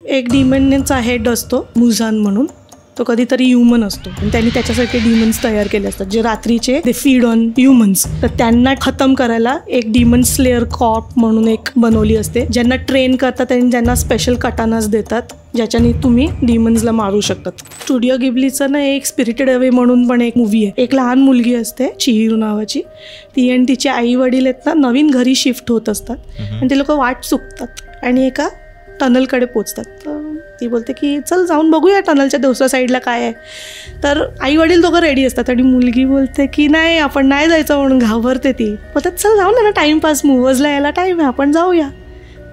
एक डिमनचा हेड असतो मुझान म्हणून, तो कधीतरी ह्युमन असतो आणि त्यांनी त्याच्यासाठी डिमन्स तयार केले असतात जे रात्रीचे दे फीड ऑन ह्युमन्स. तर त्यांना खतम करायला एक डिमन स्लेअर कॉर्प म्हणून एक बनवली असते, ज्यांना ट्रेन करतात आणि ज्यांना स्पेशल कटानास देतात ज्याच्याने तुम्ही डिमन्सला मारू शकतात. स्टुडिओ गिबलीचं ना एक स्पिरिटेड अवे म्हणून पण एक मूवी आहे. एक लहान मुलगी असते चिहिरू नावाची, ती आणि तिचे आई वडील आहेत ना नवीन घरी शिफ्ट होत असतात आणि ते लोक वाट चुकतात आणि एका टनलकडे पोचतात. तर ती बोलते की चल जाऊन बघूया टनलच्या दुसऱ्या साईडला काय आहे. तर आई वडील दोघं रेडी असतात आणि मुलगी बोलते की नाही आपण नाही जायचं म्हणून घाबरते. ती बोलतात चल जाऊ ना टाईमपास, मूव्हर्सला यायला टाईम आहे आपण जाऊया.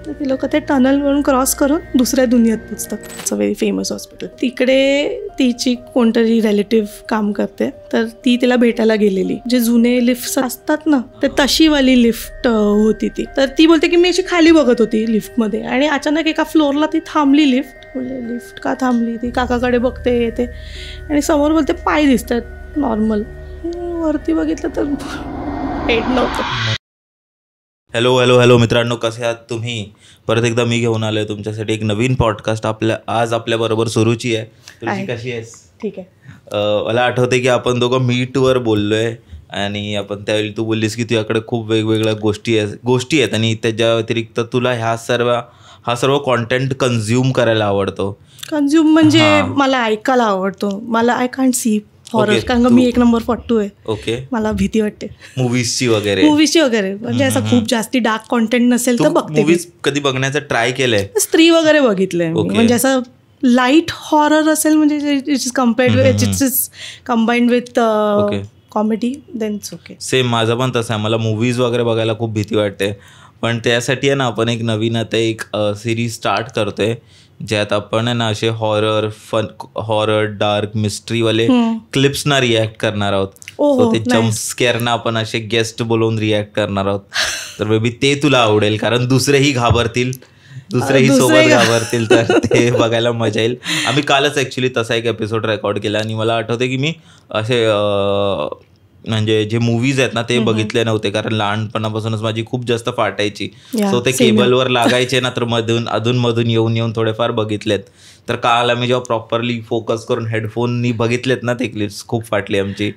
तर ती लोक ते टनल वरून क्रॉस करून दुसऱ्या दुनियेत पोचतात. It's a very famous hospital. तिकडे तिची कोणतरी रिलेटिव्ह काम करते, तर ती तिला भेटायला गेलेली. जे जुने लिफ्ट असतात ना ते तशीवाली लिफ्ट होती ती. तर ती बोलते की मी अशी खाली बघत होती लिफ्टमध्ये आणि अचानक एका फ्लोअरला ती थांबली लिफ्ट. बोलले लिफ्ट का थांबली. ती काकाकडे बघते येते आणि समोर बोलते पाय दिसतात नॉर्मल. वरती बघितलं तर हेड नव्हतं. हॅलो हॅलो हॅलो मित्रांनो, कसे आहात तुम्ही? परत एकदा मी घेऊन आलो आहे तुमच्यासाठी एक नवीन पॉडकास्ट. आज आपल्याबरोबर सुरुची आहे. तुझी कशी आहेस? ठीक आहे. मला आठवते की आपण दोघं मीटवर बोललो आहे आणि आपण त्यावेळी तू बोललीस की तुझ्याकडे खूप वेगवेगळ्या गोष्टी आहेत आणि त्याच्या व्यतिरिक्त तुला हा सर्व कॉन्टेंट कन्झ्युम करायला आवडतो. कन्झ्युम म्हणजे मला ऐकायला आवडतो. मला आय कांट सी हॉरर, कारण मी 1 नंबर फट्टू आहे. ओके. मला भीती वाटते मूवीजची वगैरे म्हणजे असं खूप जास्टी डार्क कॉन्टेंट नसेल तर बघते. मूवीज कधी बघण्याचं ट्राय केलंय? स्त्री वगैरे बघितलंय म्हणजे असं लाईट हॉरर असेल म्हणजे it's combined with comedy then it's okay. Same माझं पण तसं आहे. मला मूवीज वगैरे बघायला खूप भीती वाटते, पण त्यासाठी आहे ना आपण एक नवीन आता एक सिरीज स्टार्ट करतोय ज्यात आपण आहे ना असे हॉरर डार्क मिस्ट्रीवाले क्लिप्सना रिॲक्ट करणार आहोत. सो ते जम्प स्केअरना आपण असे गेस्ट बोलवून रिॲक्ट करणार आहोत. तर मे बी ते तुला आवडेल, कारण दुसरेही सोबत घाबरतील, तर ते बघायला मजा येईल. आम्ही कालच ॲक्च्युली तसा एक एपिसोड रेकॉर्ड केला आणि मला आठवते की मी असे म्हणजे जे मूवीज आहेत ना ते बघितले नव्हते, कारण लहानपणापासूनच माझी खूप जास्त फाटायची. सो ते केबलवर लागायचे ना, तर अधूनमधून येऊन थोडेफार बघितलेत. तर काल आम्ही जेव्हा प्रॉपरली फोकस करून हेडफोननी बघितलेत ना ते क्लिप्स, खूप फाटली आमची.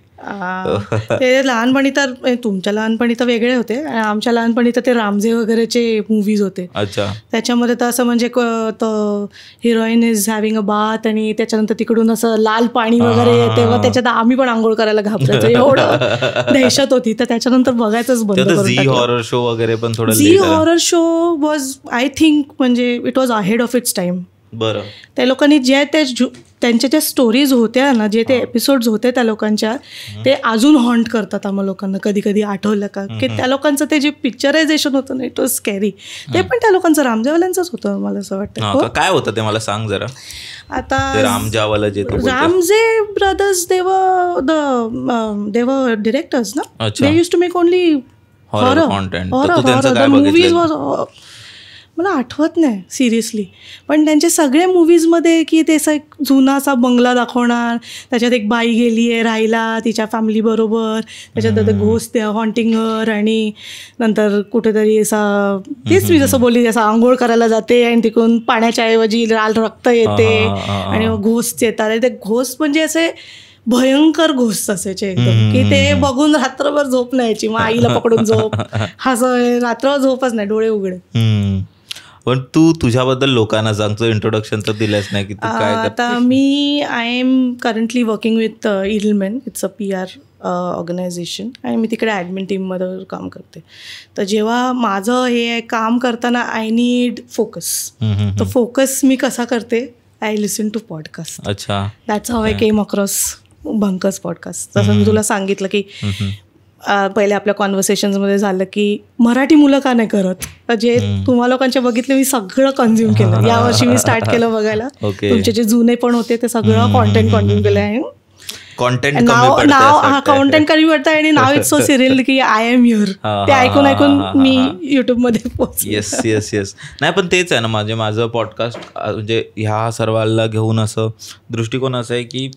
ते लहानपणी तर तुमच्या लहानपणी तर वेगळे होते, आमच्या लहानपणी तर ते रामजे वगैरेचे मूवीज होते. अच्छा. त्याच्यामध्ये तर असं म्हणजे heroine is having a bath आणि त्याच्यानंतर तिकडून असं लाल पाणी वगैरे तेव्हा त्याच्यात आम्ही पण आंघोळ करायला घाबरायचो, एवढं दहशत होती. तर त्याच्यानंतर बघायचंच बंद करून टाकलं. झी हॉरर शो वगैरे पण थोडं Zee horror show was I think म्हणजे it was ahead of its time. बरं. त्या लोकांनी त्यांच्या ज्या स्टोरीज होत्या ना, जे ते एपिसोड्स होते त्या लोकांच्या, ते अजून हॉन्ट करतात आम्हा लोकांना. कधी कधी आठवलं का की त्या लोकांचं ते जे पिक्चरायझेशन होतं ना, इट वॉज स्कॅरी. ते पण त्या लोकांचं रामजेवाल्यांचंच होतं मला असं वाटतं. काय होतं ते मला सांग जरा. आता रामजेवाला जे रामजे ब्रदर्स देवर डिरेक्टर्स ना, they used to make only horror movies. मला आठवत नाही सिरियसली, पण त्यांचे सगळे मूवीजमध्ये की ते असं एक जुनासा बंगला दाखवणार, त्याच्यात एक बाई गेली आहे राहायला तिच्या फॅमिलीबरोबर, त्याच्यात घोस्ट हॉन्टिंग हर, आणि नंतर कुठेतरी असा तेच मी जसं बोलली असं आंघोळ करायला जाते आणि तिकडून पाण्याच्या ऐवजी लाल रक्त येते आणि घोस्ट येतात. ते घोस्ट म्हणजे असे भयंकर घोस्ट असायचे एकदम, की ते बघून रात्रभर झोप नाही यायची. मग आईला पकडून झोप, असं रात्रभर झोपच नाही, डोळे उघडे. पण तू तुझ्याबद्दल लोकांना सांगतो, इंट्रोडक्शन तर दिलंच नाही की तू काय करतेस. आता I am currently working with Edelman. It's a PR organisation आणि मी तिकडे ॲडमिन टीममध्ये काम करते. तर जेव्हा माझं हे काम करताना आय नीड फोकस. तर फोकस मी कसा करते, आय लिसन टू पॉडकास्ट. अच्छा. That's how I came across Bhankas podcast. जसं मी तुला सांगितलं की पहिले आपल्या कॉन्व्हर्सेशन्समध्ये झालं की मराठी मुलं का नाही करत, जे तुम्हा लोकांचे बघितले मी सगळं कन्झ्युम केलं. यावर्षी मी स्टार्ट केलं बघायला. तुमचे जे जुने पण होते ते सगळं कॉन्टेंट कन्झ्युम केलं आहे. कॉन्टेंट नाव कॉन्टेंट कमी पडतं आणि नाव इट्स सो सिरियल की आय एम युअर, ते ऐकून मी युट्यूब मध्ये पोहोचले. येस नाही पण तेच आहे ना, माझं पॉडकास्ट म्हणजे ह्या सर्वांना घेऊन असं दृष्टिकोन असं आहे की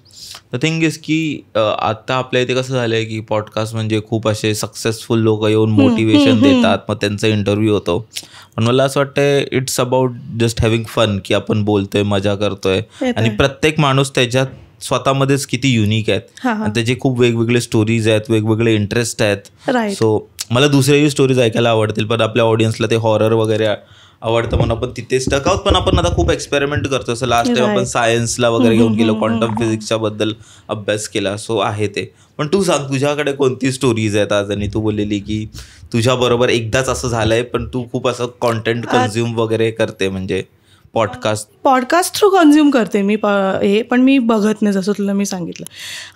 द थिंग इज की आता आपल्या इथे कसं झालंय की पॉडकास्ट म्हणजे खूप असे सक्सेसफुल लोक येऊन मोटिवेशन देतात, मग त्यांचा इंटरव्ह्यू होतो. पण मला असं वाटतंय it's about just having fun, की आपण बोलतोय, मजा करतोय आणि प्रत्येक माणूस त्याच्यात स्वतःमध्येच किती युनिक आहेत आणि त्याचे खूप वेगवेगळे स्टोरीज आहेत, वेगवेगळे इंटरेस्ट आहेत. सो मला दुसऱ्याही स्टोरीज ऐकायला आवडतील, पण आपल्या ऑडियन्सला ते हॉरर वगैरे आवडतं म्हणून आपण तिथेच स्टक आहोत. पण आपण आता खूप एक्सपेरिमेंट करतो. असं लास्ट टाइम आपण सायन्सला वगैरे घेऊन गेलो, क्वांटम फिजिक्सच्या बद्दल अभ्यास केला. सो आहे ते. पण तू सांग तुझ्याकडे कोणती स्टोरीज आहेत आज? आणि तू बोललेली की तुझ्याबरोबर एकदाच असं झालंय, पण तू खूप असं कॉन्टेंट कन्झ्युम वगैरे करते, म्हणजे पॉडकास्ट थ्रू कन्झ्युम करते मी हे, पण मी बघत नाही, जसं तुला मी सांगितलं.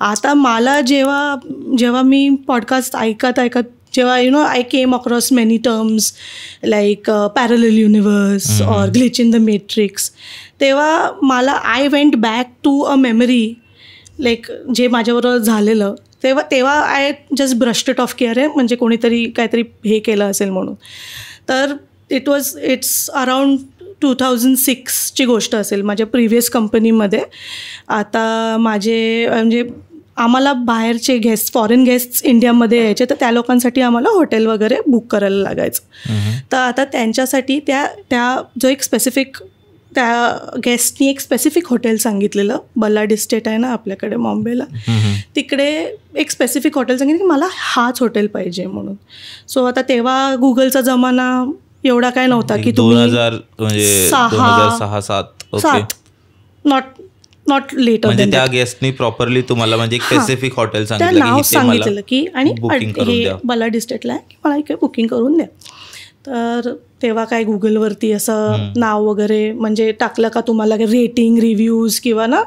आता मला जेव्हा मी पॉडकास्ट ऐकत जेव्हा I came across many terms like parallel universe और ग्लिच इन द मॅट्रिक्स, तेव्हा मला I went back to a memory like जे माझ्याबरोबर झालेलं. तेव्हा I just brushed it off, की अरे म्हणजे कोणीतरी काहीतरी हे केलं असेल म्हणून. तर इट्स अराउंड 2006ची गोष्ट असेल. माझ्या प्रिव्हियस कंपनीमध्ये आता म्हणजे आम्हाला बाहेरचे गेस्ट, फॉरेन गेस्ट इंडियामध्ये यायचे, तर त्या लोकांसाठी आम्हाला हॉटेल वगैरे बुक करायला लागायचं. तर आता त्यांच्यासाठी त्या जो एक स्पेसिफिक त्या गेस्टनी एक स्पेसिफिक हॉटेल सांगितलेलं, बल्लाड इस्टेट आहे ना आपल्याकडे मुंबईला, तिकडे एक स्पेसिफिक हॉटेल सांगितलं की मला हाच हॉटेल पाहिजे म्हणून. सो आता तेव्हा गुगलचा जमाना एवढा काय नव्हता की तुम्ही 2006-07 नॉट लेटर, म्हणजे त्या गेस्टनी प्रॉपरली तुम्हाला म्हणजे एक स्पेसिफिक हॉटेल सांगितलेलं की आणि हे बल्लाड इस्टेटला आहे की मला इकडे बुकिंग करून द्या. तर तेव्हा काय गुगलवरती असं नाव वगैरे म्हणजे टाकलं का तुम्हाला रेटिंग, रिव्ह्यूज किंवा ना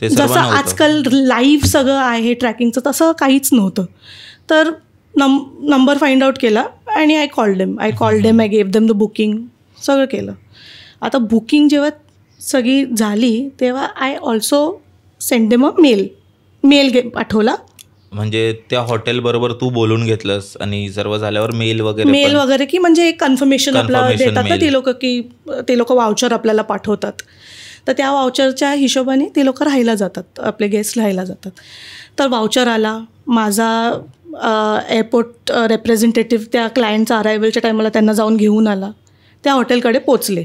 जसं आजकाल लाईव्ह सगळं आहे ट्रॅकिंगचं, तसं काहीच नव्हतं. तर नंबर फाइंड आउट केला आणि I called them, I gave them the booking, सगळं केलं. आता बुकिंग जेव्हा सगळी झाली तेव्हा I also send them a mail पाठवला. म्हणजे त्या हॉटेल बरोबर तू बोलून घेतलंस आणि सर्व झाल्यावर मेल वगैरे की म्हणजे एक कन्फर्मेशन आपल्याला देतात ना ते लोक वाउचर आपल्याला पाठवतात. तर त्या वाउचरच्या हिशोबाने ते लोक राहायला जातात, आपले गेस्ट राहायला जातात. तर वाउचर आला, माझा एअरपोर्ट रेप्रेझेंटेटिव्ह त्या क्लायंटचा अरायवलच्या टायमाला त्यांना जाऊन घेऊन आला. त्या हॉटेलकडे पोचले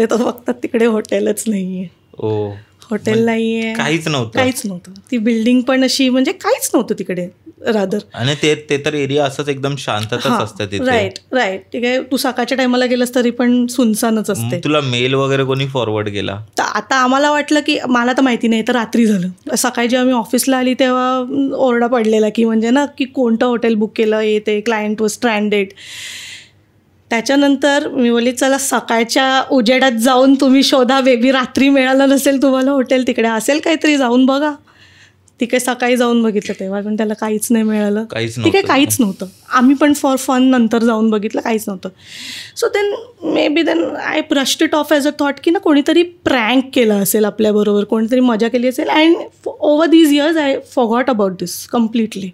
तर बघतात तिकडे हॉटेलच नाही आहे. हॉटेल नाही आहे, काहीच नव्हतं. ती बिल्डिंग पण अशी म्हणजे काहीच नव्हतं तिकडे रादर. आणि ते तर एरिया असंच एकदम शांतताच असते तिथे. राईट. ठीक आहे, तू सकाळच्या टायमाला गेलंस तरी पण सुनसानच असते. तुला मेल वगैरे कोणी फॉरवर्ड केला? तर आता आम्हाला वाटलं की मला तर माहिती नाही, तर रात्री झालं. सकाळी जेव्हा मी ऑफिसला आली तेव्हा ओरडा पडलेला की म्हणजे ना की कोणतं हॉटेल बुक केलं, ते क्लायंट वॉज स्ट्रँडेड. त्याच्यानंतर मी बोलली चला सकाळच्या उजेडात जाऊन तुम्ही शोधा, बेबी रात्री मिळालं नसेल तुम्हाला हॉटेल, तिकडे असेल काहीतरी, जाऊन बघा. तिकडे सकाळी जाऊन बघितलं तेव्हा पण त्याला काहीच नाही मिळालं, तिकडे काहीच नव्हतं. आम्ही पण फॉर फन नंतर जाऊन बघितलं, काहीच नव्हतं. So then I brushed it off as a thought की ना कोणीतरी प्रँक केलं असेल आपल्याबरोबर, कोणीतरी मजा केली असेल. And over these years I forgot about this completely.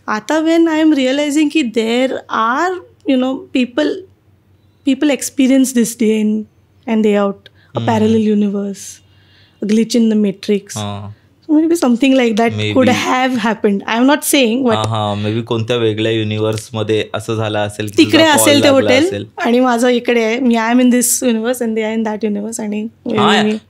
आता वेन आय एम रिअलायझिंग की there are people experience this day in and day out, a parallel universe, a glitch in the matrix. So maybe something like that could have happened. I am not saying what. maybe कोणत्या वेगळ्या universe मध्ये असं झालं असेल, तिकडे असेल ते hotel आणि माझं इकडे आहे. मी I am in this universe and they are in that universe. आणि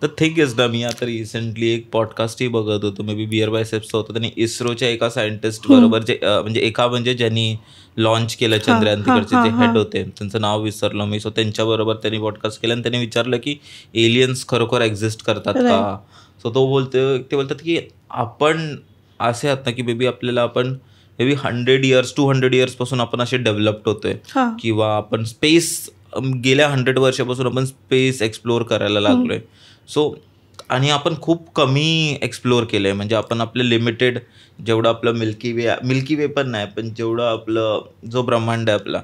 द थिंग इज ना, मी आता रिसेंटली एक पॉडकास्टही बघत होतो, मे बी बिअर बायसेप्सचं होतं. त्यांनी इस्रोच्या एका सायंटिस्ट बरोबर म्हणजे ज्यांनी लॉन्च केलं चंद्रयान, तिकडचे जे हेड होते, त्यांचं नाव विसरलो मी. सो त्यांच्याबरोबर त्यांनी पॉडकास्ट केलं आणि त्यांनी विचारलं की एलियन्स खरोखर एक्झिस्ट करतात का. सो ते बोलतात की आपण असे आहात ना की बेबी आपल्याला आपण मे बी 100 years 200 years पासून आपण असे डेव्हलप्ड होतोय, किंवा आपण स्पेस गेल्या 100 वर्षापासून आपण स्पेस एक्सप्लोअर करायला लागलोय. सो आणि आपण खूप कमी एक्सप्लोअर केलं आहे. म्हणजे आपण आपलं लिमिटेड जेवढं आपलं मिल्की वे पण नाही, पण जेवढं आपलं जो ब्रह्मांड आहे आपला,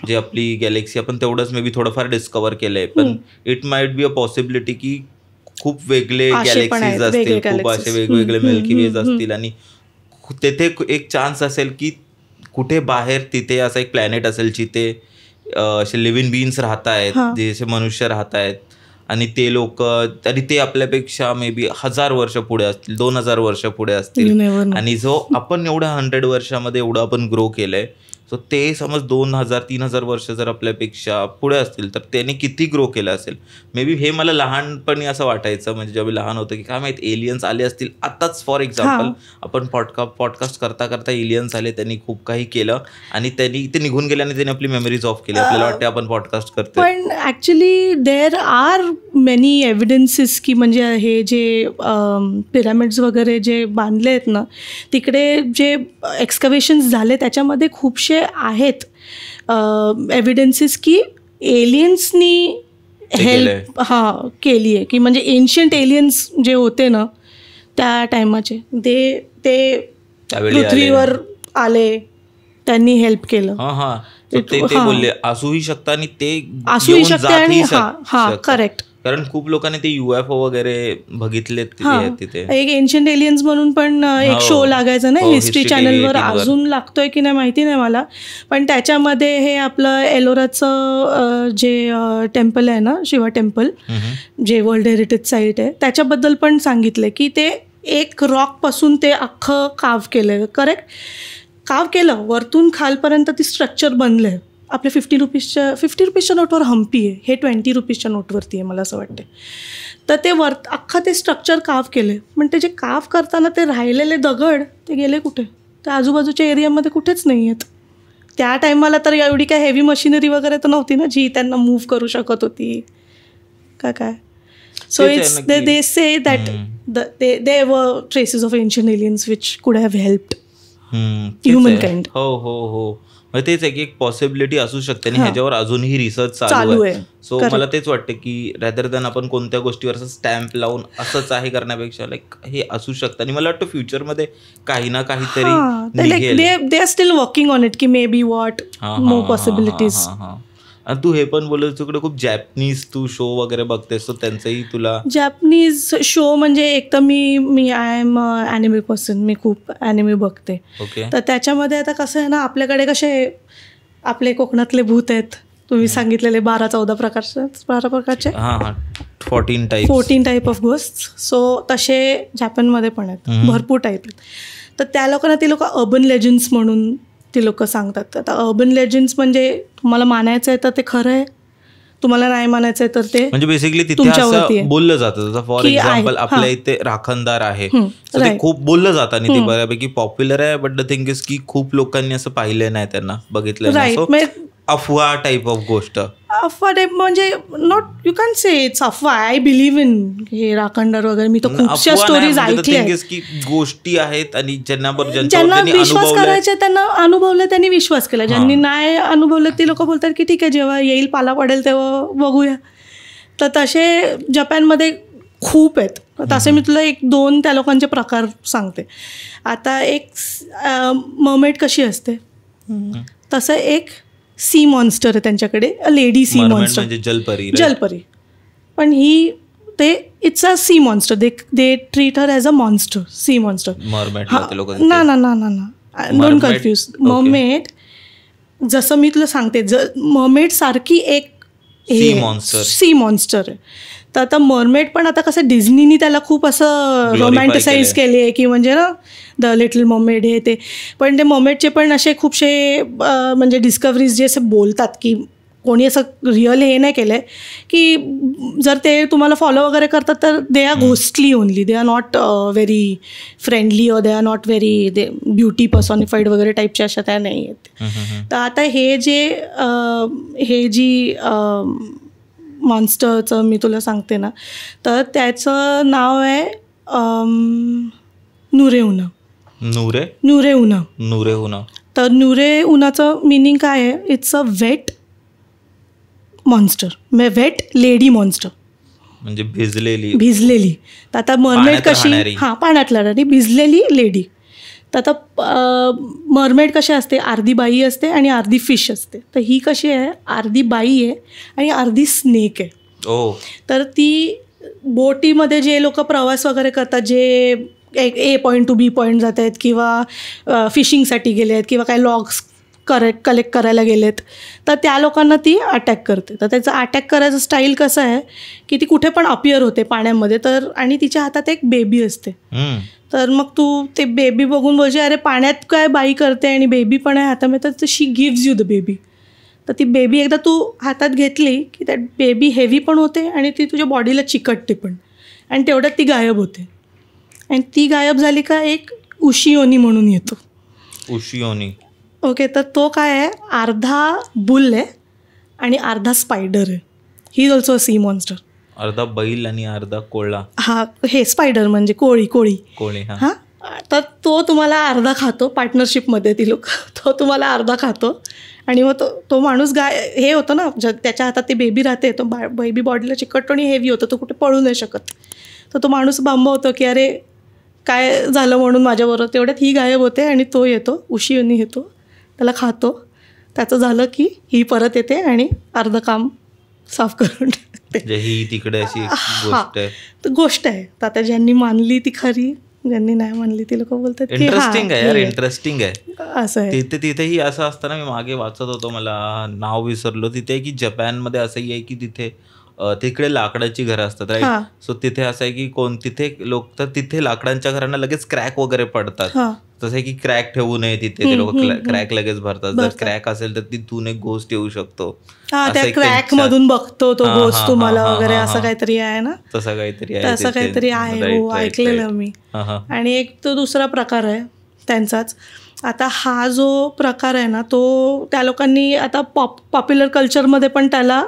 जे आपली गॅलेक्सी, आपण तेवढंच मे बी थोडंफार डिस्कवर केलं आहे. पण it might be a possibility की खूप वेगळे गॅलेक्सीज असतील, खूप असे वेगवेगळे मिल्की वेज असतील आणि तेथे एक चान्स असेल की कुठे बाहेर तिथे असा एक प्लॅनेट असेल जिथे असे लिव्हिंग बीइंग्स राहत आहेत, जसे मनुष्य राहत आहेत आणि ते लोक तरी ते आपल्यापेक्षा मे बी 1000 वर्ष पुढे असतील, 2000 वर्ष पुढे असतील आणि जो आपण एवढ्या 100 वर्षामध्ये एवढं आपण ग्रो केलंय, सो ते समज 2000-3000 वर्ष जर आपल्यापेक्षा पुढे असतील तर त्याने किती ग्रो केलं असेल. मे बी हे मला लहानपणी असं वाटायचं, म्हणजे जेव्हा लहान होतं की काय माहित एलियन्स आले असतील. आताच फॉर एक्झाम्पल आपण पॉडकास्ट करता करता एलियन्स आले, त्यांनी खूप काही केलं आणि त्यांनी ते निघून गेले आणि त्यांनी आपली मेमरीज ऑफ केली. आपल्याला वाटते आपण पॉडकास्ट करतो, पण actually there are many evidences की म्हणजे हे जे पिरॅमिड्स वगैरे जे बांधले आहेत ना, तिकडे जे एक्सकव्हेशन्स झाले त्याच्यामध्ये खूपशे आहेत एव्हिडन्सेस की एलियन्सनी हेल्प केली आहे, की म्हणजे एन्शियंट एलियन्स जे होते ना त्या टायमाचे ते पृथ्वीवर आले, त्यांनी हेल्प केलं. ते बोलले असूही शकतं आणि ते असूही शकते आणि करेक्ट, कारण खूप लोकांनी ते UFO वगैरे बघितले तिथे. एक एन्शियंट एलियन्स म्हणून पण एक शो लागायचा ना हिस्ट्री चॅनलवर, अजून लागतोय की नाही माहिती नाही मला, पण त्याच्यामध्ये हे आपलं एलोराचं जे टेम्पल आहे ना, शिवा टेम्पल, जे वर्ल्ड हेरिटेज साईट आहे, त्याच्याबद्दल पण सांगितलं की ते एक रॉक पासून ते अख्खं काव केलंय. करेक्ट, काव केलं वरतून खालपर्यंत ती स्ट्रक्चर बनलंय. आपल्या 50 रुपीजच्या नोटवर हम्पी आहे, हे 20 रुपीजच्या नोटवरती आहे मला असं वाटते. तर ते अख्खं ते स्ट्रक्चर काव केले, पण ते जे काव करताना ते राहिलेले दगड ते गेले कुठे? त्या आजूबाजूच्या एरियामध्ये कुठेच नाही आहेत. त्या टायमाला तर एवढी काय हेवी मशिनरी वगैरे तर नव्हती ना जी त्यांना मूव्ह करू शकत होती काय. So it's they say that they were traces of ancient aliens which could have helped humankind. हो, तेच एक पॉसिबिलिटी असू शकते आणि ह्याच्यावर अजूनही रिसर्च चालू आहे. सो मला तेच वाटतं की रॅदर दॅन आपण कोणत्या गोष्टीवर असं स्टॅम्प लावून असंच आहे करण्यापेक्षा लाईक हे असू शकतं. आणि मला वाटतं फ्युचरमध्ये काही ना काहीतरी they are still working on it की may be what more possibilities. आणि तू हे पण बोलत तुकडे खूप जॅपनीज तू शो वगैरे बघतेस, तर त्यांचंही तुला जॅपनीज शो म्हणजे एक तर मी आय एम ॲनिमे पर्सन, मी खूप ॲनिमे बघते. तर त्याच्यामध्ये आता कसं आहे ना, आपल्याकडे कसे आपले कोकणातले भूत आहेत, तुम्ही सांगितलेले 12-14 प्रकारचे 14 टाईप ऑफ घोस्ट. सो तसे जपानमध्ये पण आहेत, भरपूर टाईप आहेत. तर त्या लोकांना ते लोक अर्बन लेजंड्स म्हणून ती लोक सांगतात. आता अर्बन लेजंड्स म्हणजे तुम्हाला मानायचं आहे तर ते खरं आहे, तुम्हाला नाही मानायचं आहे तर ते म्हणजे बेसिकली तिथे असं बोललं जातं. फॉर एक्झाम्पल आपल्या इथे राखणदार आहे, ते खूप बोललं जातं आणि ते बऱ्यापैकी पॉप्युलर आहे. बट द थिंग इज की खूप लोकांनी असं पाहिलं नाही, त्यांना बघितलं नाही. अफवा टाईप ऑफ गोष्ट, अफवा टाईप म्हणजे not you can say it's अफवा. आय बिलीव्ह इन हे राखणदार वगैरे. मी तर खूपशा स्टोरीज ऐकल्या की गोष्टी आहेत आणि ज्यांना विश्वास करायचे त्यांना अनुभवलं, त्यांनी विश्वास केला. ज्यांनी नाही अनुभवलं ते लोक बोलतात की ठीक आहे, जेव्हा येईल पाला पडेल तेव्हा बघूया. तर तसे जपानमध्ये खूप आहेत. तसे मी तुला 1-2 त्या लोकांचे प्रकार सांगते. आता एक मर्मेड कशी असते तसं एक सी मॉन्स्टर आहे त्यांच्याकडे, लेडी सी मॉन्स्टर म्हणजे जलपरी. पण ही ते it's a sea monster, they treat her as a monster, sea monster. ना डोंट कन्फ्यूज. मर्मेड जसं मी तुला सांगते, मर्मेड सारखी एक सी मॉन्स्टर आहे. तर आता मर्मेड पण आता कसं डिझनीनी त्याला खूप असं रोमॅन्टिसाइज केले आहे की म्हणजे ना द लिटल मर्मेड हे ते. पण ते मर्मेडचे पण असे खूपसे म्हणजे डिस्कवरीज जे असं बोलतात की कोणी असं रिअल हे नाही केलं आहे की जर ते तुम्हाला फॉलो वगैरे करतात तर they are ghostly only, they are not very friendly और they are not very beauty personified वगैरे टाईपच्या अशा त्या नाही आहेत. तर आता हे जी मॉन्स्टरचं मी तुला सांगते ना, तर त्याचं नाव आहे नुरेउना. तर नुरेउनाचं मिनिंग काय आहे? It's a wet monster, wet lady monster, म्हणजे भिजलेली. तर आता मर्मेड कशी, पाण्यात राहणारी भिजलेली लेडी. तर आता मर्मेड कशी असते, अर्धी बाई असते आणि अर्धी फिश असते. तर ही कशी आहे, अर्धी बाई आहे आणि अर्धी स्नेक आहे. तर ती बोटीमध्ये जे लोक प्रवास वगैरे करतात, जे A point two B point जात आहेत किंवा फिशिंगसाठी गेले आहेत किंवा काही लॉग्स कलेक्ट करायला गेलेत, तर त्या लोकांना ती अटॅक करते. तर त्याचं अटॅक करायचं स्टाईल कसं आहे की ती कुठे पण अपियर होते पाण्यामध्ये, तर आणि तिच्या हातात एक बेबी असते. तर मग तू ते बेबी बघून बोलशील अरे पाण्यात काय बाई करते आणि बेबी पण आहे हातामध्ये, तर शी गिव्ज यू द बेबी. तर ती बेबी एकदा तू हातात घेतली की त्या बेबी हेवी पण होते आणि ती तुझ्या बॉडीला चिकटते पण, आणि तेवढ्यात ती गायब होते. आणि ती गायब झाली का एक उशियोनी म्हणून येतो. उशियोनी, ओके. तर तो काय आहे, अर्धा बुल आहे आणि अर्धा स्पायडर आहे. He is also a sea monster. अर्धा बैल आणि अर्धा कोळा. हा, हे स्पायडर म्हणजे कोळी. हां. तर तो तुम्हाला अर्धा खातो पार्टनरशिपमध्ये, ती लोक तो तुम्हाला अर्धा खातो. आणि मग तो माणूस हे होतं ना, त्याच्या हातात ती बेबी राहते, तो बेबी बॉडीला चिकटतो आणि हेवी होतं, तो कुठे पळू नाही शकत. तर तो माणूस बांबवतो की अरे काय झालं म्हणून माझ्याबरोबर. तेवढ्यात ही गायब होते आणि तो येतो, उशियोनी येतो, त्याला खातो. त्याचं झालं की ही परत येते आणि अर्धं काम साफ करून टाकते. ही तिकडे अशी गोष्ट आहे. तर गोष्ट आहे. तर आता ज्यांनी मानली ती खरी, ज्यांनी नाही मानली ती लोक बोलतात की इंटरेस्टिंग आहे यार, इंटरेस्टिंग आहे. असं आहे. तिथेही असं असताना मी मागे वाचत होतो, मला नाव विसरलो, तिथे की जपानमध्ये असंही आहे की तिकडे लाकडाची घरं असतात, राईट. सो तिथे असं आहे की तिथे लोक, तर तिथे लाकडांच्या घरांना लगेच क्रॅक वगैरे पडतात. तसं की क्रॅक ठेवू नये तिथे, ते लोक क्रॅक लगेच भरतात. जर क्रॅक असेल तर तिथून एक गोष्ट येऊ शकतो. त्या क्रॅक मधून बघतो तो गोष्ट तुम्हाला वगैरे, असं काहीतरी आहे ना. तसं काहीतरी आहे, हो, ऐकलेलं मी. आणि एक तो दुसरा प्रकार आहे त्यांचाच. आता हा जो प्रकार आहे ना, तो त्या लोकांनी आता पॉप्युलर कल्चरमध्ये पण त्याला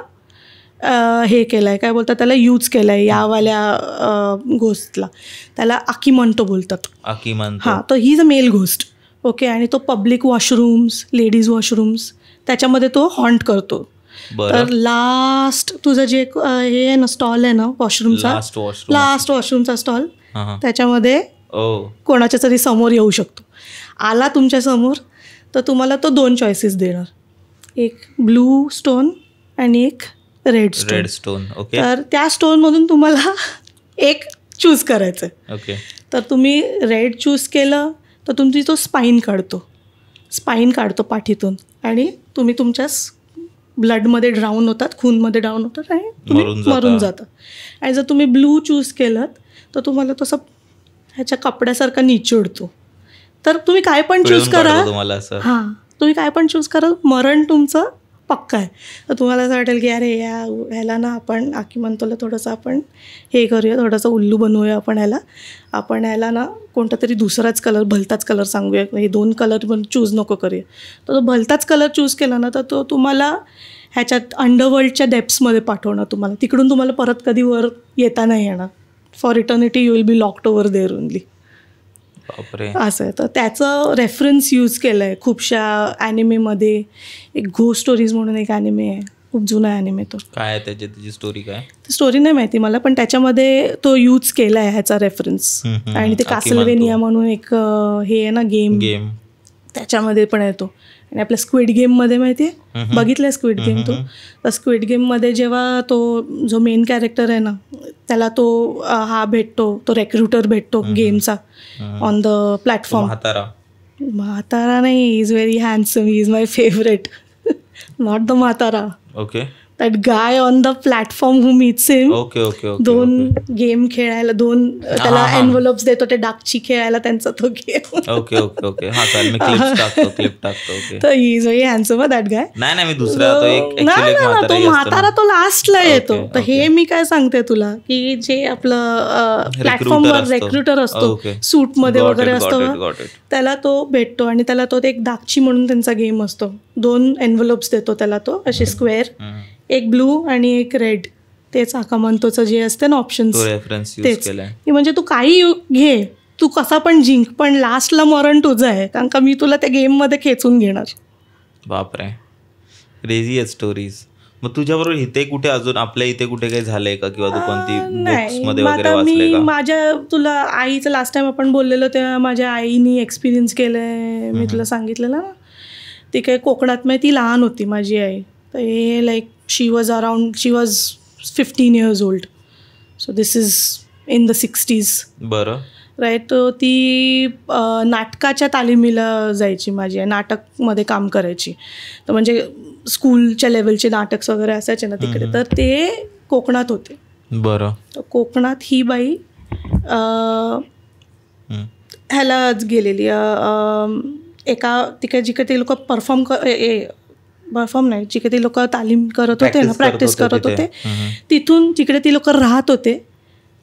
हे केलं आहे, काय बोलतात त्याला, यूज केलं आहे यावाल्या घोस्टला. त्याला आकिमंतो बोलतात. हां, तर he is a male ghost. Okay. आणि तो पब्लिक वॉशरूम्स, लेडीज वॉशरूम्स, त्याच्यामध्ये तो हॉन्ट करतो. तर लास्ट तुझं जे हे आहे ना, स्टॉल आहे ना वॉशरूमचा, लास्ट वॉशरूमचा स्टॉल, त्याच्यामध्ये कोणाच्या तरी समोर येऊ शकतो. आला तुमच्या समोर तर तुम्हाला तो 2 चॉईसेस देणार, एक ब्लू स्टोन आणि एक रेड स्टोन. ओके. तर त्या स्टोनमधून तुम्हाला एक चूज करायचं आहे. ओके. तर तुम्ही रेड चूज केलं तर तुमची तो स्पाईन काढतो पाठीतून, आणि तुम्ही तुमच्या ब्लडमध्ये ड्राऊन होतात, खूनमध्ये ड्राऊन होतात आणि तुम्ही मरून जाता. आणि जर तुम्ही ब्लू चूज केलं तर तुम्हाला तसं ह्याच्या कपड्यासारखा निचोडतो. तर तुम्ही काय पण चूज करा, हां, तुम्ही काय पण चूज करा, मरण तुमचं पक्का आहे. तर तुम्हाला असं वाटेल की अरे ह्याला ना आपण आकिमंतोला थोडंसं आपण हे करूया, थोडंसं उल्लू बनवूया आपण ह्याला ना कोणता तरी दुसराच कलर, भलताच कलर सांगूया, हे 2 कलर पण चूज नको करूया. तर तो भलताच कलर चूज केला ना, तर तो तुम्हाला ह्याच्यात अंडरवर्ल्डच्या डेप्समध्ये पाठवणार तुम्हाला. तिकडून तुम्हाला परत कधी वर येता नाही येणार. For eternity you will be locked over there only. असं आहे. तर त्याचं रेफरन्स यूज केलं आहे खूपशा ॲनिमेमध्ये. एक घोस्ट स्टोरीज म्हणून एक ॲनिमे आहे, खूप जुना ॲनिमे. तो काय आहे त्याची स्टोरी, काय स्टोरी नाही माहिती मला, पण त्याच्यामध्ये तो यूज केला आहे ह्याचा रेफरन्स. आणि ते कासलवेनिया म्हणून एक हे आहे ना गेम, त्याच्यामध्ये पण आहे तो. आणि आपल्या स्क्विड गेममध्ये माहिती आहे, बघितलं स्क्विड गेम तो. तर स्क्विड गेममध्ये जेव्हा तो जो मेन कॅरेक्टर आहे ना, त्याला तो हा भेटतो, तो रेक्रुटर भेटतो गेमचा ऑन द प्लॅटफॉर्म. म्हातारा नाही, is very handsome, is my favourite, not the म्हातारा. Okay. That guy on the platform who meets him. 2 game खेळायला, 2 त्याला एनव्हलप्स देतो, ते डाकची खेळायला त्यांचा तो गेम. ओके. तर he is very handsome that गाय. नाही, मी दुसरा तो म्हातारा तो लास्टला येतो. तर हे मी काय सांगते तुला की जे आपलं प्लॅटफॉर्मवर रेक्रुटर असतो, सूटमध्ये वगैरे असतो, त्याला तो भेटतो आणि त्याला तो एक दागची म्हणून त्यांचा गेम असतो. 2 एनव्हलप्स देतो त्याला तो, असे स्क्वेअर, एक ब्लू आणि एक रेड. तेच आकामंतोचं जे असते ना ऑप्शन्स, तेच. म्हणजे तू काही घे, तू कसा पण जिंक, पण लास्टला मरण तुझं आहे, कारण का मी तुला त्या गेममध्ये खेचून घेणार. बापरे, क्रेझी आहेत स्टोरीज. मग तुझ्याबरोबर इथे कुठे, अजून आपल्या इथे कुठे काही झालंय का, किंवा तू कोणती बुक्समध्ये वगैरे वाचले का? माझ्या तुला आईचं लास्ट टाइम आपण बोललेलो तेव्हा माझ्या आईनी एक्सपिरियन्स केलंय, मी तुला सांगितलेलं ना. ती काही कोकणात, ती लहान होती माझी आई. तर हे like she was 15 years old. So this is in the 60s. बरं. राईट. तर ती नाटकाच्या तालिमीला जायची, माझी नाटकमध्ये काम करायची. तर म्हणजे स्कूलच्या लेवलचे नाटक वगैरे असायचे ना तिकडे, तर ते कोकणात होते. बरं. तर कोकणात ही बाई ह्यालाच गेलेली, एका तिकडे जिकडे ते लोक परफॉर्म नाही, जिकडे ते लोक तालीम करत होते ना, प्रॅक्टिस करत होते, तिथून जिकडे ती लोक राहत होते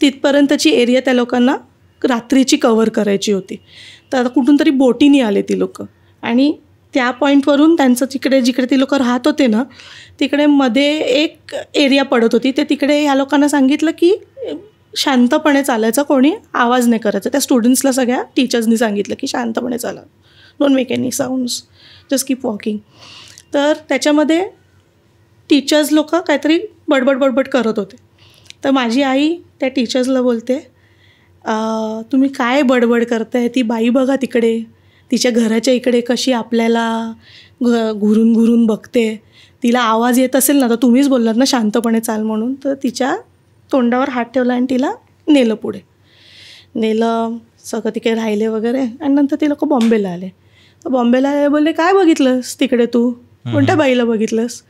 तिथपर्यंतची एरिया त्या लोकांना रात्रीची कव्हर करायची होती. तर आता कुठून तरी बोटीने आले ती लोक, आणि त्या पॉईंटवरून त्यांचं तिकडे जिकडे ती लोक राहत होते ना तिकडे मध्ये एक एरिया पडत होती. ते तिकडे ह्या लोकांना सांगितलं की शांतपणे चालायचं, कोणी आवाज नाही करायचा. त्या स्टुडंट्सला सगळ्या टीचर्सनी सांगितलं की शांतपणे चाला, don't make any sounds, just keep walking. तर त्याच्यामध्ये टीचर्स लोक काहीतरी बडबड करत होते. तर माझी आई त्या टीचर्सला बोलते, तुम्ही काय बडबड करताय, ती बाई बघा तिकडे, तिच्या घराच्या इकडे कशी आपल्याला घुरून घुरून बघते, तिला आवाज येत असेल ना, तर तुम्हीच बोललात ना शांतपणे चाल म्हणून. तर तिच्या तोंडावर हात ठेवला आणि तिला नेलं पुढे. नेलं, सगळं तिकडे राहिले वगैरे, आणि नंतर ते लोक बॉम्बेला आले. तर बॉम्बेला आले, बोलले काय बघितलंस तिकडे तू, कोणत्या बाईला बघितलंस.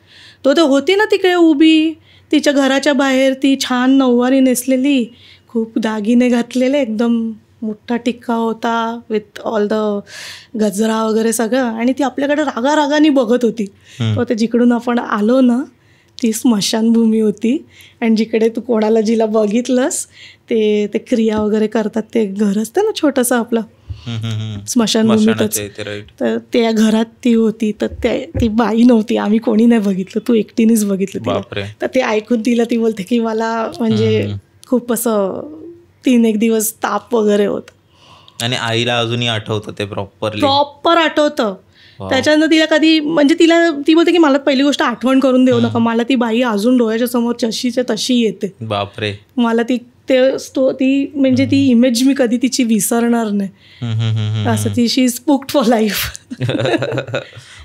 तो होती ना तिकडे उभी, तिच्या घराच्या बाहेर, ती छान नऊवारी नेसलेली, खूप दागिने घातलेले, एकदम मोठा टिक्का होता विथ ऑल द गजरा वगैरे सगळं, आणि ती आपल्याकडे रागारागाने बघत होती. तर ते जिकडून आपण आलो ना ती स्मशानभूमी होती, आणि जिकडे तू कोणाला जिला बघितलंस ते क्रिया वगैरे करतात, ते घर असतं ना छोटंसं आपलं स्मशानभूमीतच, तर त्या घरात ती होती. तर ती बाई नव्हती, आम्ही कोणी नाही बघितलं, तू एकटीनेच बघितलं तिला. तर ते ऐकून तिला ती बोलते की मला म्हणजे खूप असं 3-1 दिवस ताप वगैरे होता. आणि आईला अजूनही आठवतं ते प्रॉपर आठवतं. त्याच्यानंतर तिला कधी म्हणजे ती बोलते की मला पहिली गोष्ट आठवण करून देऊ नका, मला ती बाई अजून डोळ्याच्या समोर जशीच्या तशी येते. बापरे. मला ती म्हणजे ती इमेज मी कधी तिची विसरणार नाही. असं ती शी इज बुक्ड फॉर लाईफ.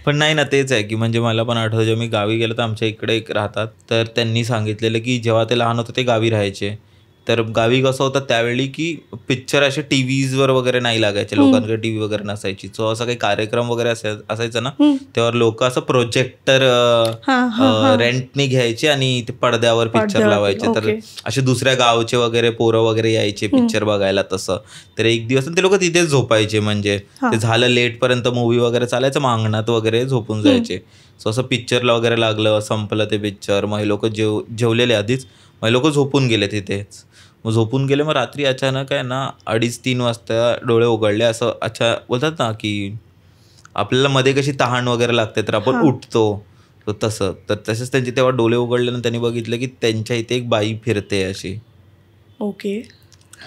पण नाही ना, तेच आहे की म्हणजे मला पण आठवतं, जेव्हा मी गावी गेलो तर आमच्या इकडे एक राहतात, तर त्यांनी सांगितलेलं की जेव्हा ते लहान होते ते गावी राहायचे. तर गावी कसं होतं त्यावेळी की पिक्चर असे टीव्हीजवर वगैरे नाही लागायचे, लोकांकडे टीव्ही वगैरे नसायची. सो असं काही कार्यक्रम वगैरे असायचं ना, तेव्हा लोक असं प्रोजेक्टर रेंटने घ्यायचे आणि ते पडद्यावर पिक्चर लावायचे. तर असे दुसऱ्या गावचे वगैरे पोरं वगैरे यायचे पिक्चर बघायला तसं. तर एक दिवस ते लोक तिथेच झोपायचे, म्हणजे ते झालं लेटपर्यंत मूवी वगैरे चालायचं, मग अंगणात वगैरे झोपून जायचे. सो असं पिक्चरला वगैरे लागलं, संपलं ते पिक्चर, मग हे लोक जेवलेले आधीच, मग लोक झोपून गेले तिथेच. मग झोपून गेले, मग रात्री अचानक आहे ना 2:30-3 वाजता डोळे उघडले. असं अच्छा बोलतात ना की आपल्याला मध्ये कशी तहान वगैरे लागते तर आपण उठतो, तर तसं. तर तसेच त्यांचे तेव्हा डोळे उघडले आणि त्यांनी बघितलं की त्यांच्या इथे एक बाई फिरते अशी. ओके.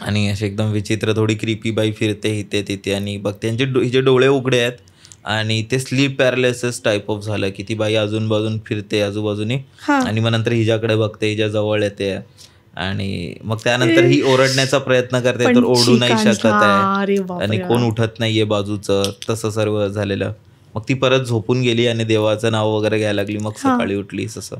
आणि अशी एकदम विचित्र थोडी क्रिपी बाई फिरते इथे तिथे, आणि बघ हिचे डोळे उघडे आहेत आणि ते स्लीप पॅरालिसिस टाईप ऑफ झालं की ती बाई अजून बाजून फिरते आजूबाजूने, आणि मग नंतर हिच्याकडे बघते, हिच्या जवळ येते, आणि मग त्यानंतर ही ओरडण्याचा प्रयत्न करते तर ओरडू नाही शकत आहे, आणि कोण उठत नाहीये बाजूचं, तसं सर्व झालेलं. मग ती परत झोपून गेली आणि देवाचं नाव वगैरे घ्यायला लागली, मग सकाळी उठली तसं.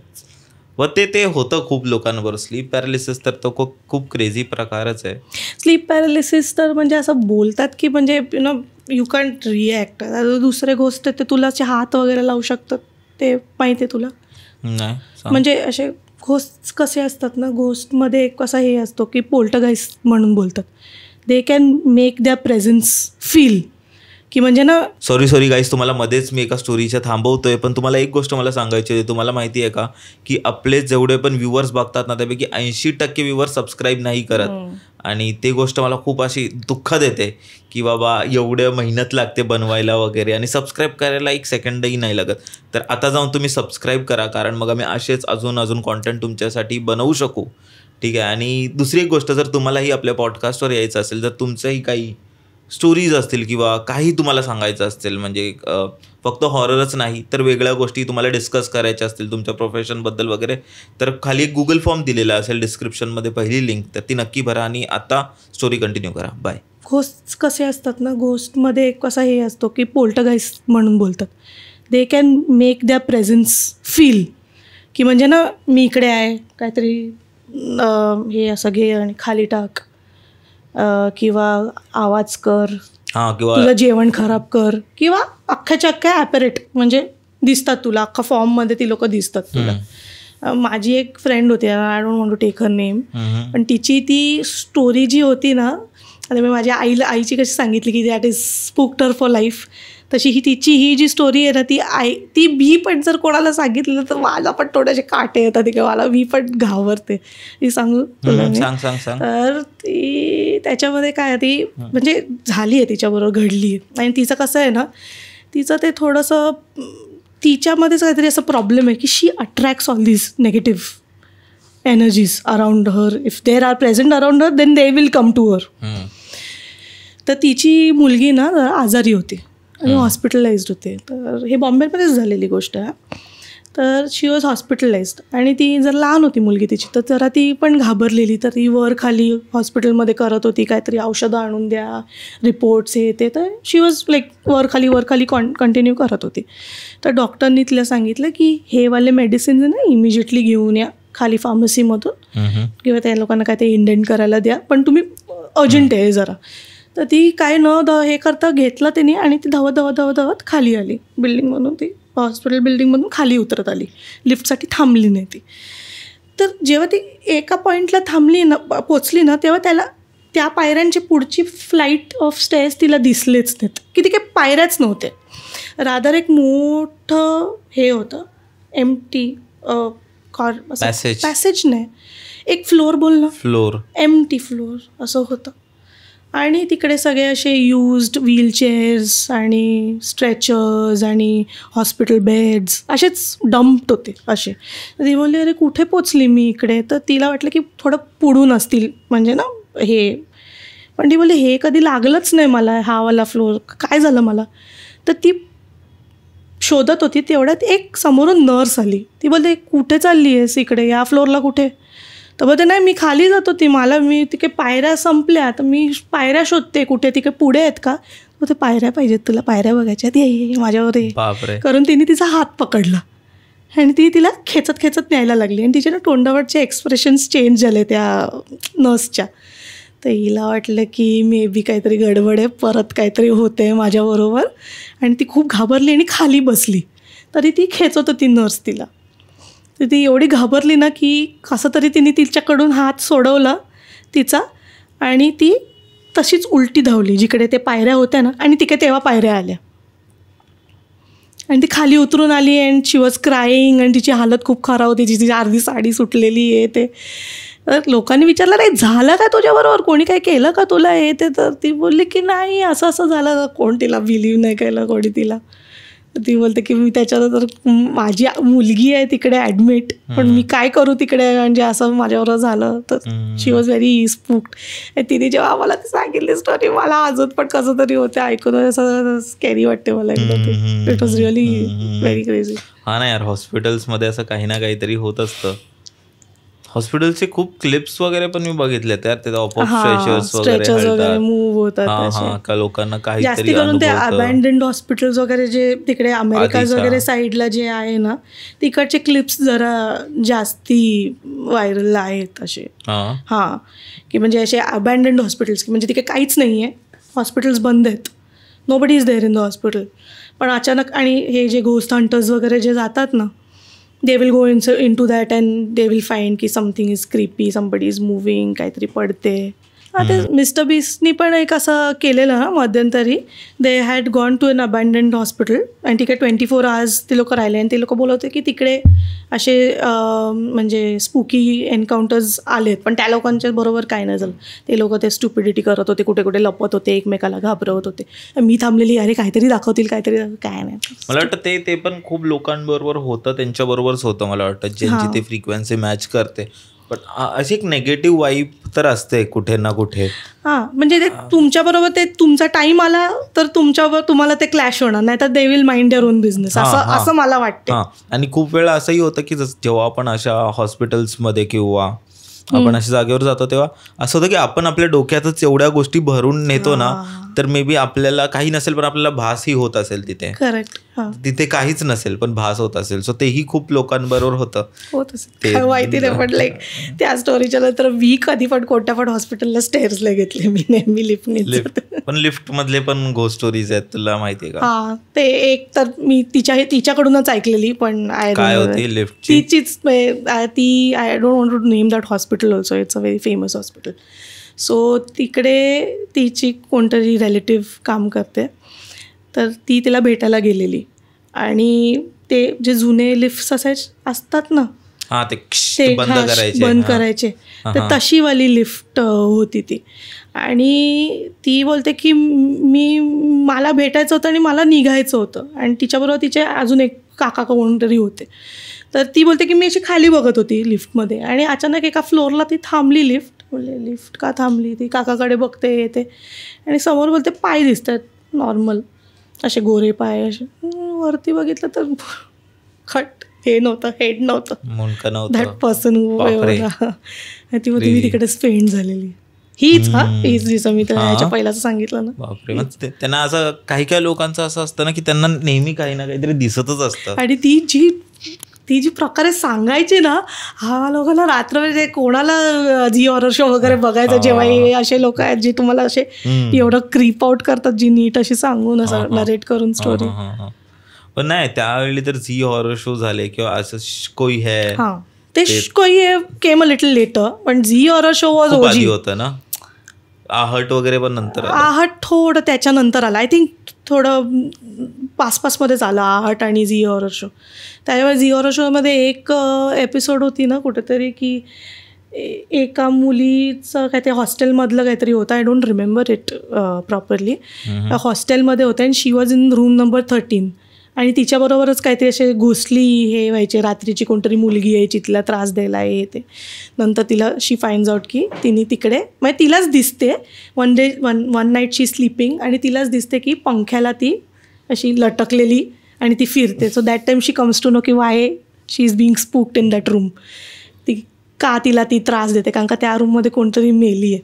व ते होतं खूप लोकांबरोबर. स्लीप पॅरालिसिस तर तो खूप क्रेझी प्रकारच आहे. स्लीप पॅरालिसिस तर म्हणजे असं बोलतात की म्हणजे यू कॅन्ट रिॲक्ट. दुसरी गोष्ट ते तुला हात वगैरे लावू शकतात, ते माहिती आहे तुला? नाही. म्हणजे असे घोस्ट कसे असतात ना, घोस्टमध्ये एक कसा हे असतो की पोल्टरगाइस्ट म्हणून बोलतात, they can make their presence feel, की म्हणजे ना. सॉरी गाईज, तुम्हाला मध्येच मी एका स्टोरीच्या थांबवतोय, पण तुम्हाला एक गोष्ट मला सांगायची आहे. तुम्हाला माहिती आहे का की आपले जेवढे पण व्ह्युअर्स बघतात ना त्यापैकी 80% व्ह्युअर्स सबस्क्राईब नाही करत, आणि ते गोष्ट मला खूप अशी दुःख देते की बाबा एवढं मेहनत लागते बनवायला वगैरे, आणि सबस्क्राईब करायला 1 सेकंडही नाही लागत. तर आता जाऊन तुम्ही सबस्क्राईब करा, कारण मग आम्ही असेच अजून कॉन्टेंट तुमच्यासाठी बनवू शकू, ठीक आहे. आणि दुसरी एक गोष्ट, जर तुम्हालाही आपल्या पॉडकास्टवर यायचं असेल, जर तुमचंही काही स्टोरीज असतील किंवा काही तुम्हाला सांगायचं असेल, म्हणजे फक्त हॉररच नाही तर वेगळ्या गोष्टी तुम्हाला डिस्कस करायच्या असतील तुमच्या प्रोफेशनबद्दल वगैरे, तर खाली एक गुगल फॉर्म दिलेला असेल डिस्क्रिप्शनमध्ये, पहिली लिंक, तर ती नक्की भरा आणि आता स्टोरी कंटिन्यू करा. बाय. घोस्ट कसे असतात ना, घोस्टमध्ये एक कसा हे असतो की पोल्टरगाइस्ट म्हणून बोलतात, they can make their presence feel, की म्हणजे ना मी इकडे आहे, काहीतरी हे असं घे आणि खाली टाक, किंवा आवाज कर, किंवा तुला जेवण खराब कर, किंवा अख्ख्याच्या अख्ख्या ॲपरेट म्हणजे दिसतात तुला, अख्खा फॉर्ममध्ये ती लोक दिसतात तुला. माझी एक फ्रेंड होती, I don't want to take her name, पण तिची ती स्टोरी जी होती ना, आता मी माझ्या आईची कशी सांगितली की that is spooked her for life, तशी ही जी स्टोरी आहे ना, ती मी पण जर कोणाला सांगितलं तर मला पण थोडेसे काटे येतात, की मला मी पण घाबरते. ती सांगू तुला? तर ती त्याच्यामध्ये काय, ती म्हणजे झाली आहे तिच्याबरोबर, घडली आहे. आणि तिचं कसं आहे ना, तिचं ते थोडंसं तिच्यामध्येच काहीतरी असं प्रॉब्लेम आहे की she attracts all these negative energies around her. If there are present around her then they will come to her. तर तिची मुलगी ना आजारी होती आणि हॉस्पिटलाइज्ड होते. तर हे बॉम्बेमध्येच झालेली गोष्ट आहे. तर शी वॉज हॉस्पिटलाइज्ड आणि ती जर लहान होती मुलगी तिची, तर जरा ती पण घाबरलेली. तर ती वर खाली हॉस्पिटलमध्ये करत होती, काहीतरी औषधं आणून द्या, रिपोर्ट्स हे ते. तर शी वॉज लाईक वर खाली कंटिन्यू करत होती. तर डॉक्टरनी तिला सांगितलं की हे वाले मेडिसिन्स ना इमिजिएटली घेऊन या खाली फार्मसीमधून, किंवा त्या लोकांना काय ते इंडेंट करायला द्या, पण तुम्ही अर्जंट आहे जरा. तर ती काय हे करता घेतलं त्यांनी आणि ती धावत खाली आली बिल्डिंगमधून. ती हॉस्पिटल बिल्डिंगमधून खाली उतरत आली, लिफ्टसाठी थांबली नाही ती. तर जेव्हा ती एका पॉईंटला थांबली ना, पोचली ना, तेव्हा त्याला त्या पायऱ्यांची पुढची फ्लाईट ऑफ स्टेअर्स तिला दिसलेच नाहीत, की ती काही पायऱ्याच नव्हते. रादर एक मोठं हे होतं, एम्प्टी पॅसेज नाही, एक फ्लोअर बोल ना, फ्लोअर, एम्प्टी फ्लोअर असं होतं. आणि तिकडे सगळे असे युज्ड व्हीलचेअर्स आणि स्ट्रेचर्स आणि हॉस्पिटल बेड्स असेच डम्प्ड होते असे. ती बोलली अरे कुठे पोचली मी इकडे. तर तिला वाटलं की थोडं पुढून असतील म्हणजे ना हे, पण ती बोलली हे कधी लागलंच नाही मला, हा वाला फ्लोअर काय झालं मला. तर ती शोधत होती, तेवढ्यात एक समोरून नर्स आली. ती बोलते कुठे चालली आहेस इकडे, या फ्लोअरला कुठे. तर बोलते नाही मी खाली जात होती, मी तिकडे पायऱ्या संपल्या, तर मी पायऱ्या शोधते कुठे, तिकडे पुढे आहेत का. बोलते पायऱ्या पाहिजेत तुला, पायऱ्या बघायच्या, ये माझ्यावर ये करून तिने तिचा हात पकडला आणि ती तिला खेचत न्यायला लागली. आणि तिच्या ना तोंडावरचे एक्सप्रेशन्स चेंज झाले त्या नर्सच्या. तर हिला वाटलं की मे बी काहीतरी गडबड आहे, परत काहीतरी होतं आहे माझ्याबरोबर. आणि ती खूप घाबरली आणि खाली बसली. तरी ती खेचत होती नर्स तिला. तर ती एवढी घाबरली ना की कसं तरी तिने तिच्याकडून हात सोडवला तिचा आणि ती तशीच उलटी धावली जिकडे ते पायऱ्या होत्या ना. आणि तिकडे तेव्हा पायऱ्या आल्या आणि ती खाली उतरून आली अँड शी वॉज क्राईंग. आणि तिची हालत खूप खराब होती, तिची अर्धी साडी सुटलेली आहे ते. तर लोकांनी विचारलं रे झालं का तुझ्याबरोबर, कोणी काय केलं का तुला हे ते. तर ती बोलली की नाही असं झालं. कोण तिला बिलीव्ह नाही केलं कोणी तिला. ती बोलते की मी त्याच्यानंतर माझी मुलगी आहे तिकडे ॲडमिट, पण मी काय करू तिकडे म्हणजे असं माझ्याबरोबर झालं. तर शी वॉज व्हेरी स्पूक्ड. तिने जेव्हा मला ती सांगितली स्टोरी मला अजून पण कसं तरी होते ऐकून, असं स्कॅरी वाटते मला एकदम. ते it was really very crazy. हा ना यार, हॉस्पिटल्समध्ये असं काही ना काहीतरी होत असतं. हॉस्पिटलचे खूप क्लिप्स वगैरे पण मी बघितले त्यात, ते स्ट्रेचर्स वगैरे मूव्ह होतात का लोकांना काहीतरी जास्ती करून ते अबॅन्डन्ड हॉस्पिटल्स वगैरे जे तिकडे अमेरिका वगैरे साईडला जे आहे ना, तिकडचे क्लिप्स जरा जास्ती व्हायरल आहेत असे. हां, की म्हणजे असे अबॅन्डन्ड हॉस्पिटल्स, की म्हणजे तिकडे काहीच नाही आहे, हॉस्पिटल्स बंद आहेत, nobody is there in the hospital. पण अचानक आणि हे जे घोस्ट हंटर्स वगैरे जे जातात ना, they will go into that and they will find की something is creepy, somebody is moving, काहीतरी पडते. ते मिस्टर बीस्टनी पण एक असं केलेलं ना मध्यंतरी. They had gone to an abandoned hospital आणि तिकडे 24 hours ते लोक राहिले. आणि ते लोक बोलत होते की तिकडे असे म्हणजे स्पूकी एन्काउंटर्स आलेत, पण त्या लोकांच्या बरोबर काय नाही झालं. ते लोक ते स्टुपिडिटी करत होते, कुठे कुठे लपत होते, एकमेकाला घाबरवत होते. मी थांबलेली अरे काहीतरी दाखवतील काहीतरी, काय नाही. मला वाटतं ते पण खूप लोकांबरोबर होतं, त्यांच्याबरोबरच होतं मला वाटतं, ज्यांची ते फ्रिक्वेन्सी मॅच करते. पण अशी एक नेगेटिव्ह वाईब तर असते कुठे ना कुठे. हां, म्हणजे ते तुमच्याबरोबर ते तुमचा टाईम आला तर तुमच्याबरोबर तुम्हाला ते क्लॅश होणार, नाही तर they will mind their own business, असं मला वाटतं. आणि खूप वेळा असंही होतं की जेव्हा आपण अशा हॉस्पिटल्समध्ये किंवा आपण अशा जागेवर जातो तेव्हा असं होतं की आपण आपल्या डोक्यातच एवढ्या गोष्टी भरून नेतो ना, तर मे बी आपल्याला काही नसेल पण आपल्याला भासही होत असेल तिथे. करेक्ट. तिथे काहीच नसेल पण भास होत असेल. सो तेही खूप लोकांबरोबर होत असेल, माहिती नाही. पण लाईक त्या स्टोरीच्या नंतर मी कधी पण कोणत्या पण हॉस्पिटलला स्टेअर्सला घेतले मी नेहमी लिफ्ट. पण लिफ्ट मधले पण घोस्ट स्टोरीज आहेत, तुला माहिती आहे का? हा, ते एक तर मी तिच्याकडूनच ऐकलेली, पण काय होती लिफ्ट तिचीच ती. I don't want to name that hospital also, it's a very famous hospital. So तिकडे तिची कोणतरी रिलेटिव्ह काम करते, तर ती तिला भेटायला गेलेली आणि ते जे जुने लिफ्ट असतात ना, ते बंद करायचे, तर तशीवाली लिफ्ट होती ती. आणि ती बोलते की मला भेटायचं होतं आणि मला निघायचं होतं, आणि तिच्याबरोबर तिचे अजून एक काका कोणतरी होते. तर ती बोलते की मी अशी खाली बघत होती लिफ्टमध्ये आणि अचानक एका फ्लोअरला ती थांबली लिफ्ट. बोलले लिफ्ट का थांबली? ती काकाकडे बघते येते आणि समोर बोलते पाय दिसतात नॉर्मल असे गोरे पाय. असे वरती बघितलं तर खट हे नव्हतं, हेड नव्हतं, दॅट पर्सन. ती बोलते मी तिकडेच फेंट झालेली. हीच जसं मी त्याच्या पहिल्याच सांगितलं ना. बापरे. त्यांना असं काही काही लोकांचं असं असतं ना की त्यांना नेहमी काही ना काहीतरी दिसतच असतं. आणि ती जी प्रकारे सांगायची ना, हा लोकांना रात्र म्हणजे कोणाला झी हॉरर शो वगैरे बघायचं जेव्हा हे असे लोक आहेत जे तुम्हाला असे एवढं क्रीप आउट करतात, जी नीट अशी सांगून असं नरेट करून स्टोरी. पण नाही, त्यावेळी तर झी हॉरर शो झाले किंवा असं कोई है, ते कोई है केम अ लिटल लेटर, पण झी हॉरर शो वॉज ओजी होतं ना. आहट वगैरे पण नंतर, आहट थोडं त्याच्यानंतर आलं, आय थिंक थोडं 5 मध्येच आलं आहट आणि झी हॉरर शो. त्याच्यामुळे झी हॉरर शोमध्ये एक एपिसोड होती ना कुठेतरी की एका मुलीचं काय ते हॉस्टेलमधलं काहीतरी होतं, I don't remember it properly. हॉस्टेलमध्ये होतं आणि शी वॉज इन रूम नंबर 13 आणि तिच्याबरोबरच काहीतरी असे घुसली हे व्हायचे, रात्रीची कोणतरी मुलगी यायची तिला त्रास द्यायला हे ते. नंतर तिला शी फाइंड्स आउट की तिने तिकडे म्हणजे तिलाच दिसते वन नाईट शी स्लीपिंग आणि तिलाच दिसते की पंख्याला ती अशी लटकलेली आणि ती फिरते. So that time she comes to know की why she is being spooked in that room. ती का तिला ती त्रास देते, कारण का त्या रूममध्ये कोणतरी मेली आहे.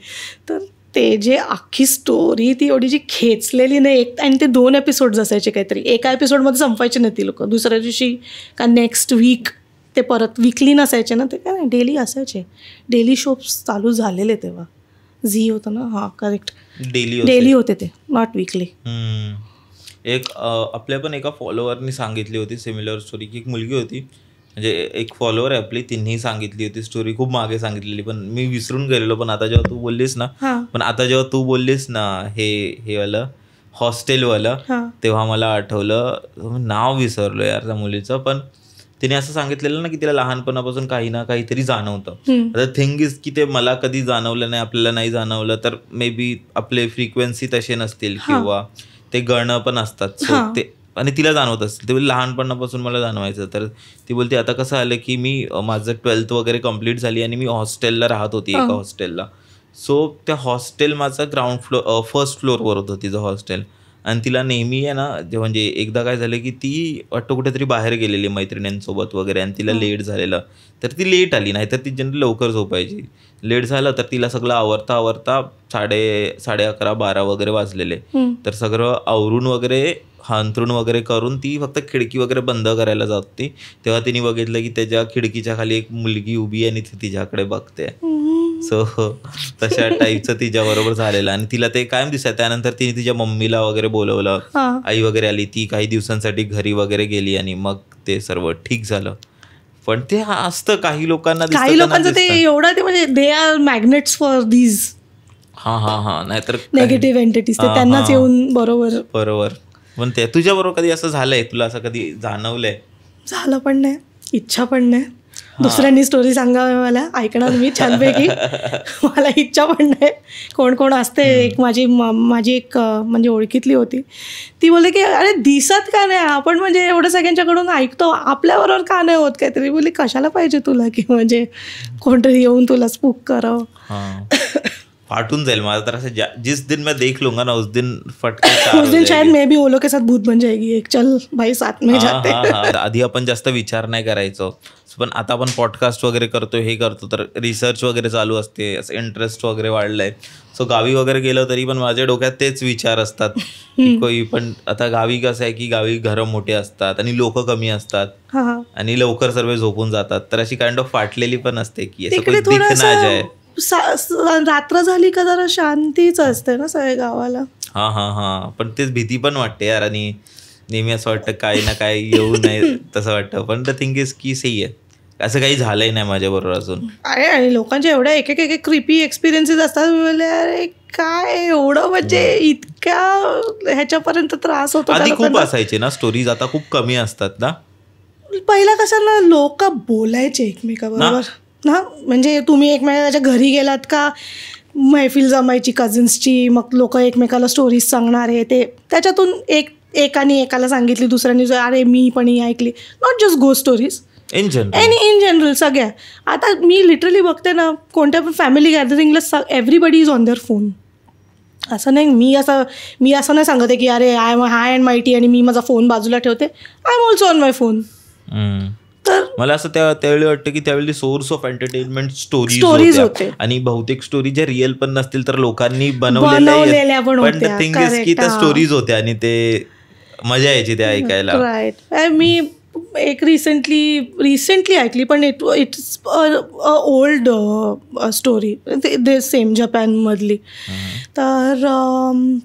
तर ते जे अख्खी स्टोरी ती एवढी जी खेचलेली नाही, आणि ते 2 एपिसोड्स असायचे काहीतरी, एका एपिसोडमध्ये संपायचे नाही ती लोक, दुसऱ्या दिवशी का नेक्स्ट वीक ते परत. वीकली नसायचे ना ते, काय नाही डेली असायचे. डेली शोज चालू झालेले तेव्हा, झी होतं ना. हां करेक्ट, डेली होते ते, नॉट वीकली. एक आपल्या पण एका फॉलोअरनी सांगितली होती सिमिलर स्टोरी की एक मुलगी होती, म्हणजे एक फॉलोअर आहे आपली, तिन्ही सांगितली होती स्टोरी, खूप मागे सांगितलेली पण मी विसरून गेलेलो. पण आता जेव्हा तू बोललीस ना हे वालं हॉस्टेलवालं, तेव्हा मला आठवलं. नाव विसरलो यार त्या मुलीचं, पण तिने असं सांगितलेलं ना की तिला लहानपणापासून काही ना काहीतरी जाणवतं. आता थिंग इज की ते मला कधी जाणवलं नाही, आपल्याला नाही जाणवलं तर मे बी आपले फ्रिक्वेन्सी तसे नसतील किंवा ते गणं पण असतात. सो ते आणि तिला जाणवत असेल, ते लहानपणापासून मला जाणवायचं. तर ती बोलते आता कसं आलं की मी माझं 12th वगैरे कंप्लीट झाली आणि मी हॉस्टेलला राहत होती, एका हॉस्टेलला. सो त्या हॉस्टेल माझं ग्राउंड फ्लोअर फर्स्ट फ्लोअरवर होतं तिचं हॉस्टेल. आणि तिला नेहमी आहे ना, म्हणजे एकदा काय झालं की ती वाटतं कुठेतरी बाहेर गेलेली मैत्रिणींसोबत वगैरे आणि तिला लेट झालेलं, तर ती लेट आली. नाही तर ती जनरली लवकर झोपायची. लेट झालं तर तिला सगळं आवरता 11:30-12 वगैरे वाजलेले. तर सगळं आवरून वगैरे हांतरून वगैरे करून ती फक्त खिडकी वगैरे बंद करायला जात होती, तेव्हा तिने बघितलं की त्याच्या खिडकीच्या खाली एक मुलगी उभी आहे आणि ती तिच्याकडे बघते. सो तशा टाईपचं तिच्याबरोबर झालेलं आणि तिला ते कायम दिसत. त्यानंतर तिने तिच्या मम्मीला वगैरे बोलवलं, आई वगैरे आली, ती काही दिवसांसाठी घरी वगैरे गेली आणि मग ते सर्व ठीक झालं. पण ते असतं काही लोकांना, काही लोकांचं ते एवढं ते म्हणजे they are magnets for these नाहीतर नेगेटिव्ह एंटिटीज, ते त्यांनाच येऊन. बरोबर. पण ते तुझ्या बरोबर कधी असं झालंय, तुला असं कधी जाणवलंय? झालं पण नाही, इच्छा पण नाही. दुसऱ्यांनी स्टोरी सांगावी मला, ऐकणार मी छानपैकी. मला इच्छा पण नाही. कोण कोण असते, एक माझी एक म्हणजे ओळखीतली होती, ती बोलली की अरे दिसत का नाही आपण, म्हणजे एवढं सगळ्यांच्याकडून ऐकतो, आपल्याबरोबर का नाही होत काहीतरी. बोलली कशाला पाहिजे तुला की म्हणजे कोणतरी येऊन तुला स्पूक करावं. फाटून जाईल माझा तर असं. जिस दिन मैं देख लूंगा ना उस दिन फटके उस दिन शायद मैं भी वो लोग के साथ भूत बन जाएगी एक, चल भाई साथ में जाते. आधी आपण जास्त विचार नाही करायचो, पण आता आपण पॉडकास्ट वगैरे करतो, हे करतो तर रिसर्च वगैरे चालू असते, असं इंटरेस्ट वगैरे वाढलंय. सो गावी वगैरे गेलं तरी पण माझ्या डोक्यात तेच विचार असतात की कोई पण. आता गावी कसं आहे की गावी घरं मोठे असतात आणि लोक कमी असतात आणि लवकर सर्व झोपून जातात, तर अशी काइंड ऑफ फाटलेली पण असते की असं कोई दिख ना जाए. रात्र झाली का जरा शांतीच असते ना सगळ्या गावाला. हा पण तेच भीती पण वाटते यार, आणि नेहमी असं वाटतं काही ना काही येऊ नये तसं वाटतं. पण द थिंग इज की सही आहे, असं काही झालंय नाही माझ्या बरोबर अजून. अरे आणि लोकांच्या एवढ्या एक एक क्रिपी एक्सपिरियन्सेस असतात, अरे काय एवढं म्हणजे इतक्या ह्याच्यापर्यंत त्रास होतो. आधी खूप असायचे ना स्टोरीज, आता खूप कमी असतात ना. पहिला कसं ना लोक बोलायचे एकमेकाबरोबर ना, म्हणजे तुम्ही एकमेकाच्या घरी गेलात का मैफिल जमायची कझिन्सची, मग लोक एकमेकाला स्टोरीज सांगणार आहे ते, त्याच्यातून एकाने एकाला सांगितली दुसऱ्याने अरे मी पण ही ऐकली. नॉट जस्ट गो स्टोरीज, इन जनरल सगळ्या. आता मी लिटरली बघते ना कोणत्या पण फॅमिली गॅदरिंगला everybody is on their phone. असं नाही, मी असं नाही सांगते की अरे I am high and mighty आणि मी माझा फोन बाजूला ठेवते. I am also on my phone. तर मला असं त्यावेळी वाटतं की त्यावेळी सोर्स ऑफ एंटरटेनमेंट स्टोरीज होते, आणि बहुतेक स्टोरी ज्या रिअल पण नसतील तर लोकांनी बनवलेल्या पण द थिंग इज की त्या स्टोरीज होत्या आणि ते मजा यायची त्या ऐकायला. राईट. मी एक रिसेंटली ऐकली, पण इट्स ओल्ड स्टोरी, ते सेम जपानमधली. तर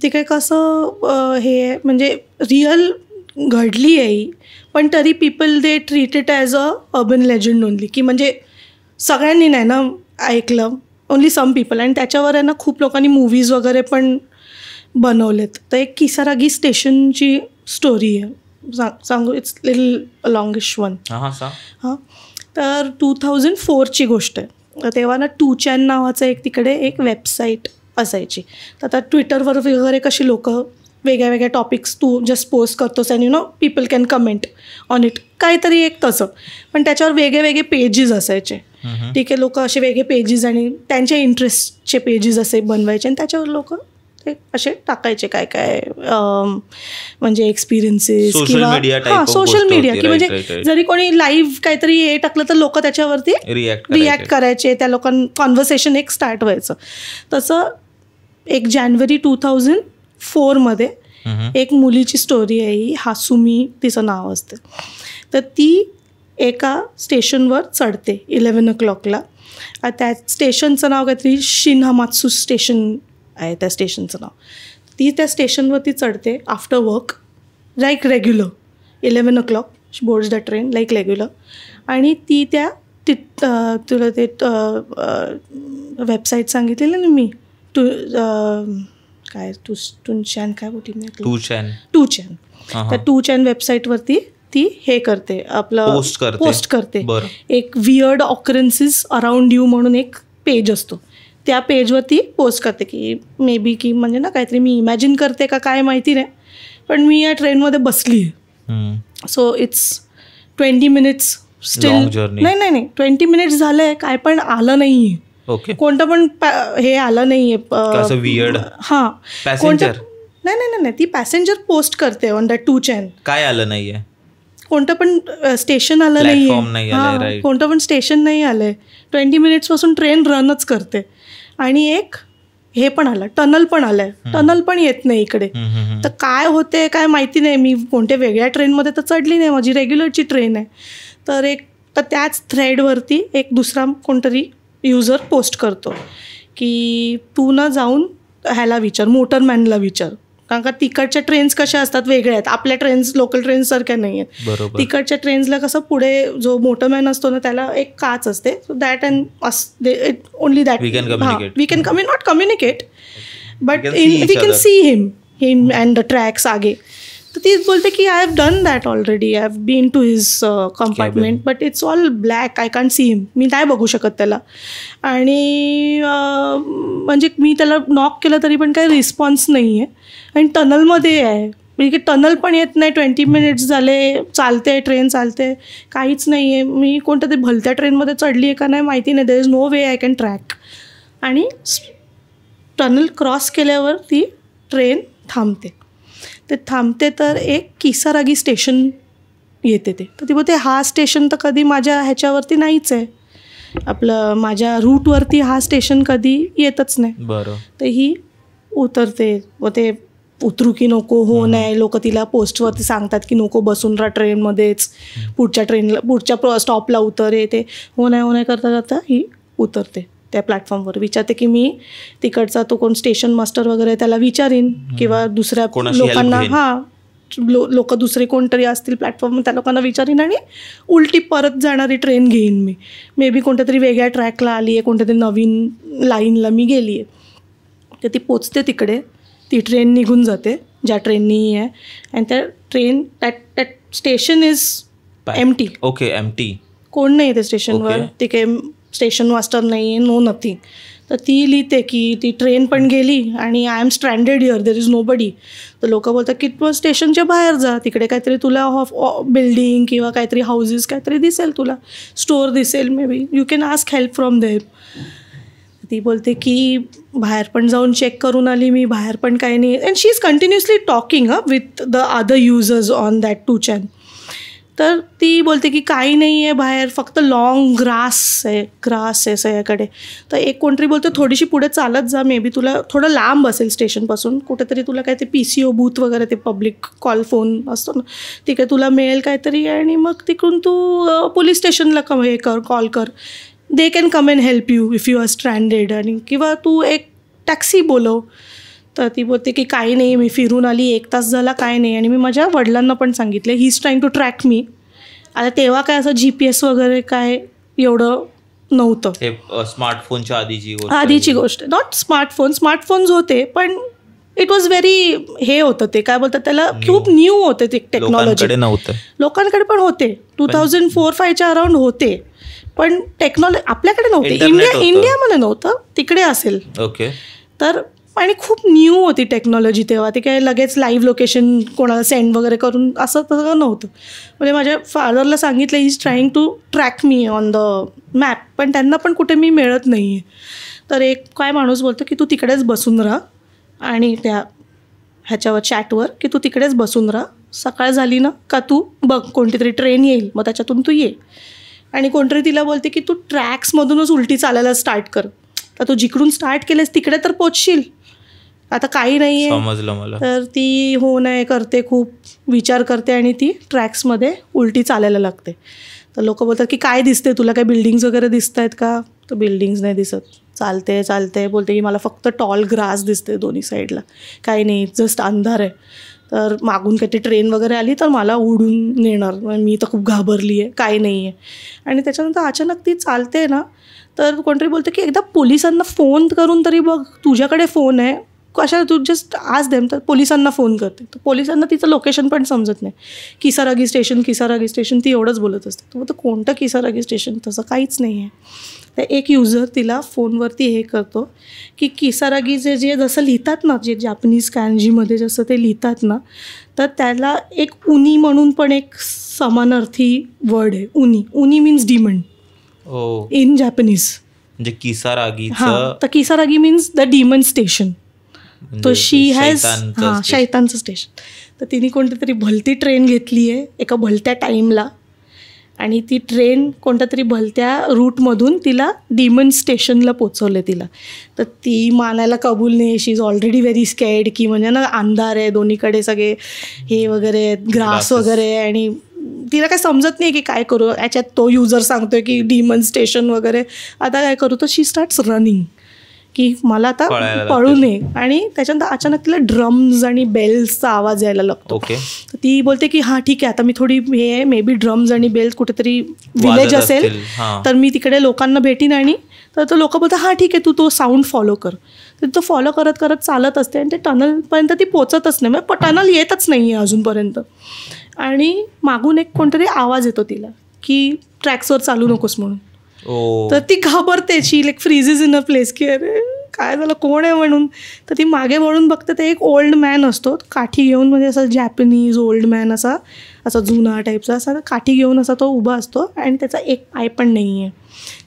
ती काय कसं हे म्हणजे रिअल घडली आहे, पण तरी people they treat it as a urban legend only, की म्हणजे सगळ्यांनी नाही ना ऐकलं, ओनली सम पीपल. आणि त्याच्यावर आहे ना खूप लोकांनी मूवीज वगैरे पण बनवलेत. तर एक किसारागी स्टेशनची स्टोरी आहे, सांगू, इट्स लिटल लॉंगिश वन. तर 2004ची गोष्ट आहे. तर तेव्हा ना 2chan नावाचं एक तिकडे एक वेबसाईट असायची. तर आता ट्विटरवर वगैरे कशी लोक वेगळ्या वेगळ्या टॉपिक्स तू जस्ट पोस्ट करतोस आणि people can comment on it, काहीतरी एक तसं. पण त्याच्यावर वेगळे वेगळे पेजेस असायचे. ठीक आहे, लोक असे वेगळे पेजेस आणि त्यांच्या इंटरेस्टचे पेजेस असे बनवायचे आणि त्याच्यावर लोक ते असे टाकायचे काय काय म्हणजे एक्सपिरियन्सेस किंवा सोशल मीडिया, की म्हणजे जरी कोणी लाईव्ह काहीतरी हे टाकलं तर लोक त्याच्यावरती रिॲक्ट करायचे, त्या लोकांना कॉन्व्हर्सेशन एक स्टार्ट व्हायचं. तसं 1 जानेवारी 2004 एक मुलीची स्टोरी आहे ही, हासुमी तिचं नाव असते. तर ती एका स्टेशनवर चढते 11 o'clockला. त्या स्टेशनचं नाव काहीतरी शिनहामात्सू स्टेशन आहे त्या स्टेशनचं नाव. ती त्या स्टेशनवरती चढते after work, like regular 11 o'clock she boards the train like regular. आणि ती तुला ते वेबसाईट सांगितलेलं ना मी, काय 2chan काय बोलते मी, 2chan. त्या 2chan वेबसाईटवरती ती हे करते, आपलं पोस्ट करते. एक वियर्ड ऑकरन्सेस अराउंड यू म्हणून एक पेज असतो, त्या पेजवरती पोस्ट करते की मे बी की म्हणजे ना काहीतरी मी इमॅजिन करते का काय माहिती नाही, पण मी या ट्रेनमध्ये बसली आहे. सो इट्स 20 minutes स्टील, नाही 20 minutes झालं आहे, काय पण आलं नाही आहे. ओके, कोणतं पण हे आलं नाही आहे. हां, पॅसेंजर नाही ती पॅसेंजर पोस्ट करते ऑन द 2chan. काय आलं नाही आहे, कोणतं पण स्टेशन आलं नाही आहे, कोणतं पण स्टेशन नाही आलं आहे. 20 minutes पासून ट्रेन रनच करते. आणि एक हे पण आलं, टनल पण आलं आहे, टनल पण येत नाही इकडे. तर काय होते काय माहिती नाही. मी कोणत्या वेगळ्या ट्रेनमध्ये तर चढली नाही, माझी रेग्युलरची ट्रेन आहे. तर त्याच थ्रेडवरती एक दुसरा कोणतरी युजर पोस्ट करतो की तू ना जाऊन ह्याला विचार, मोटरमॅनला विचार, कारण का तिकडच्या ट्रेन्स कशा असतात वेगळ्या आहेत, आपल्या ट्रेन्स लोकल ट्रेन्ससारख्या नाही आहेत. तिकडच्या ट्रेन्सला कसं पुढे जो मोटरमॅन असतो ना त्याला एक काच असते, so that and only that we can not communicate but we can see him and the tracks आगे. तर तीच बोलते की I have done that already, I have been to his compartment but it's all black, I can't see him, मी नाही बघू शकत त्याला. आणि म्हणजे मी त्याला नॉक केलं तरी पण काही रिस्पॉन्स नाही आहे. आणि टनलमध्ये आहे, म्हणजे टनल पण येत नाही, 20 minutes झाले, चालते ट्रेन चालते, काहीच नाही आहे. मी कोणत्या तरी भलत्या ट्रेनमध्ये चढली आहे का नाही माहिती नाही, there is no way I can track. आणि टनल क्रॉस केल्यावर ती ट्रेन थांबते. ते थांबते तर एक किसारागी स्टेशन येते ते. तर ती बोलते हा स्टेशन तर कधी माझ्या ह्याच्यावरती नाहीच आहे, आपलं माझ्या रूटवरती हा स्टेशन कधी येतच नाही. बरं. तर ही उतरते व ते उतरू की नको, हो नाही, लोक तिला पोस्टवरती सांगतात की नको बसून राहा ट्रेनमध्येच, पुढच्या स्टॉपला उतर, ते हो नाही करता करता ही उतरते त्या प्लॅटफॉर्मवर. विचारते की मी तिकडचा तो कोण स्टेशन मास्टर वगैरे त्याला विचारीन किंवा दुसऱ्या लोकांना, लोक दुसरे कोणतरी असतील प्लॅटफॉर्म त्या लोकांना विचारीन आणि उलटी परत जाणारी ट्रेन घेईन मी. मे बी कोणत्या तरी वेगळ्या ट्रॅकला आली आहे, कोणत्या तरी नवीन लाईनला मी गेली आहे. तर ती पोचते तिकडे, ती ट्रेन निघून जाते ज्या ट्रेननी आहे, आणि त्या train that station is empty. Okay, empty, कोण नाही ते स्टेशनवर. ते काही स्टेशन मास्टर नाही आहे, नो नथिंग. तर ती लिहिते की ती ट्रेन पण गेली आणि I am stranded here, there is nobody. तर लोक बोलतात की तू स्टेशनच्या बाहेर जा, तिकडे काहीतरी तुला बिल्डिंग किंवा काहीतरी हाऊसेस काहीतरी दिसेल, तुला स्टोअर दिसेल, maybe you can ask help from there. ती बोलते की बाहेर पण जाऊन चेक करून आली मी, बाहेर पण काही नाही. And she is continuously talking with the other users on that 2chan. तर ती बोलते की काही नाही आहे बाहेर, फक्त लॉंग ग्रास आहे सगळ्याकडे. तर एक कोणतरी बोलते थोडीशी पुढे चालत जा, मे बी तुला थोडं लांब असेल स्टेशनपासून, कुठेतरी तुला काय ते PCO बूथ वगैरे ते पब्लिक कॉल फोन असतो ना, तिकडे तुला मिळेल काहीतरी, आणि मग तिकडून तू पोलीस स्टेशनला कॉल कर. They can come and help you if you are stranded, आणि किंवा तू एक टॅक्सी बोलव. तर ती बोलते की काही नाही, मी फिरून आली, 1 तास झाला, काय नाही. आणि मी माझ्या वडिलांना पण सांगितले, he is trying to track me. आता तेव्हा काय असं GPS वगैरे काय एवढं नव्हतं, स्मार्टफोनच्या आधीची गोष्ट. नॉट स्मार्टफोन्स होते, पण इट वॉज व्हेरी हे होतं, ते काय बोलतात त्याला, खूप न्यू होते ते टेक्नॉलॉजी. लोकांकडे पण होते, 2004-05च्या अराउंड होते, पण टेक्नॉलॉजी आपल्याकडे नव्हते, इंडियामध्ये नव्हतं, तिकडे असेल. ओके. तर आणि खूप न्यू होती टेक्नॉलॉजी तेव्हा. ते काय लगेच लाईव्ह लोकेशन कोणाला सेंड वगैरे करून असं तसं नव्हतं. म्हणजे माझ्या फादरला सांगितलं he is trying to track me on the map, पण त्यांना पण कुठे मी मिळत नाही आहे. तर एक काय माणूस बोलतो की तू तिकडेच बसून राहा, आणि त्या ह्याच्यावर चॅटवर की तू तिकडेच बसून राहा, सकाळ झाली ना का तू बघ कोणती तरी ट्रेन येईल, मग त्याच्यातून तू ये. आणि कोणतरी तिला बोलते की तू ट्रॅक्समधूनच उलटी चालायला स्टार्ट कर. तर तू जिकडून स्टार्ट केलेस तिकडे तर पोचशील, आता काही नाही आहे. समजलं मला. तर ती हो नाही करते, खूप विचार करते, आणि ती ट्रॅक्समध्ये उलटी चालायला लागते. तर लोक बोलतात की काय दिसते तुला, काय बिल्डिंग्स वगैरे दिसत आहेत का? तर बिल्डिंग्स नाही दिसत. चालते बोलते की मला फक्त टॉल ग्रास दिसते दोन्ही साईडला, काही नाही, जस्ट अंधार आहे. तर मागून काही ट्रेन वगैरे आली तर मला उडून नेणार, मी तर खूप घाबरली आहे, काही नाही आहे. आणि त्याच्यानंतर अचानक ती चालते ना, तर कोणतरी बोलते की एकदा पोलिसांना फोन करून तरी बघ, तुझ्याकडे फोन आहे कशाला, तू जस्ट आज देम. तर पोलिसांना फोन करते. तर पोलिसांना तिचं लोकेशन पण समजत नाही. किसारागी स्टेशन ती एवढंच बोलत असते. तर कोणतं किसारागी स्टेशन, तसं काहीच नाही आहे. तर एक युजर तिला फोनवरती हे करतो की किसारागीचे जे जसं लिहितात ना, जे जापनीज कांजीमध्ये जसं ते लिहितात ना, तर त्याला एक उनी म्हणून पण एक समानार्थी वर्ड आहे. उनी मीन्स डिमन इन जॅपनीज. म्हणजे किसारागी. तर किसारागी मीन्स द डिमन स्टेशन. तो शी हॅज शैतानचं स्टेशन. तर तिने कोणती तरी भलती ट्रेन घेतली आहे एका भलत्या टाईमला, आणि ती ट्रेन कोणत्या तरी भलत्या रूटमधून तिला डिमन स्टेशनला पोचवले तिला. तर ती मानायला कबूल नाही, शी इज ऑलरेडी व्हेरी स्कॅर्ड, की म्हणजे ना अंधार आहे, दोन्हीकडे सगळे हे वगैरे ग्रास वगैरे, आणि तिला काय समजत नाही की काय करू. याच्यात तो युजर सांगतोय की डिमन स्टेशन वगैरे, आता काय करू. तर शी स्टार्ट्स रनिंग की मला आता पळू नये. आणि त्याच्यानंतर अचानक तिला ड्रम्स आणि बेल्सचा आवाज यायला लागतो. तर ती बोलते की हां ठीक आहे, आता मी थोडी हे आहे, मे बी ड्रम्स आणि बेल्स कुठेतरी विलेज असेल तर मी तिकडे लोकांना भेटीन. आणि तर तो लोक बोलतात हां ठीक आहे, तू तो साऊंड फॉलो कर. तर तो फॉलो करत करत चालत असते, आणि ते टनलपर्यंत ती पोचतच नाही, म्हणजे टनल येतच नाही आहे अजूनपर्यंत. आणि मागून एक कोणतरी आवाज येतो तिला की ट्रॅक्सवर चालू नकोस म्हणून. तर ती घाबरते, she like freezes in a place की अरे काय झालं, कोण आहे म्हणून. तर ती मागे वळून बघते, ते एक ओल्ड मॅन असतो काठी घेऊन, म्हणजे असं जॅपनीज ओल्ड मॅन असा जुना टाईपचा असा काठी घेऊन असा तो उभा असतो, आणि त्याचा एक पाय पण नाही आहे.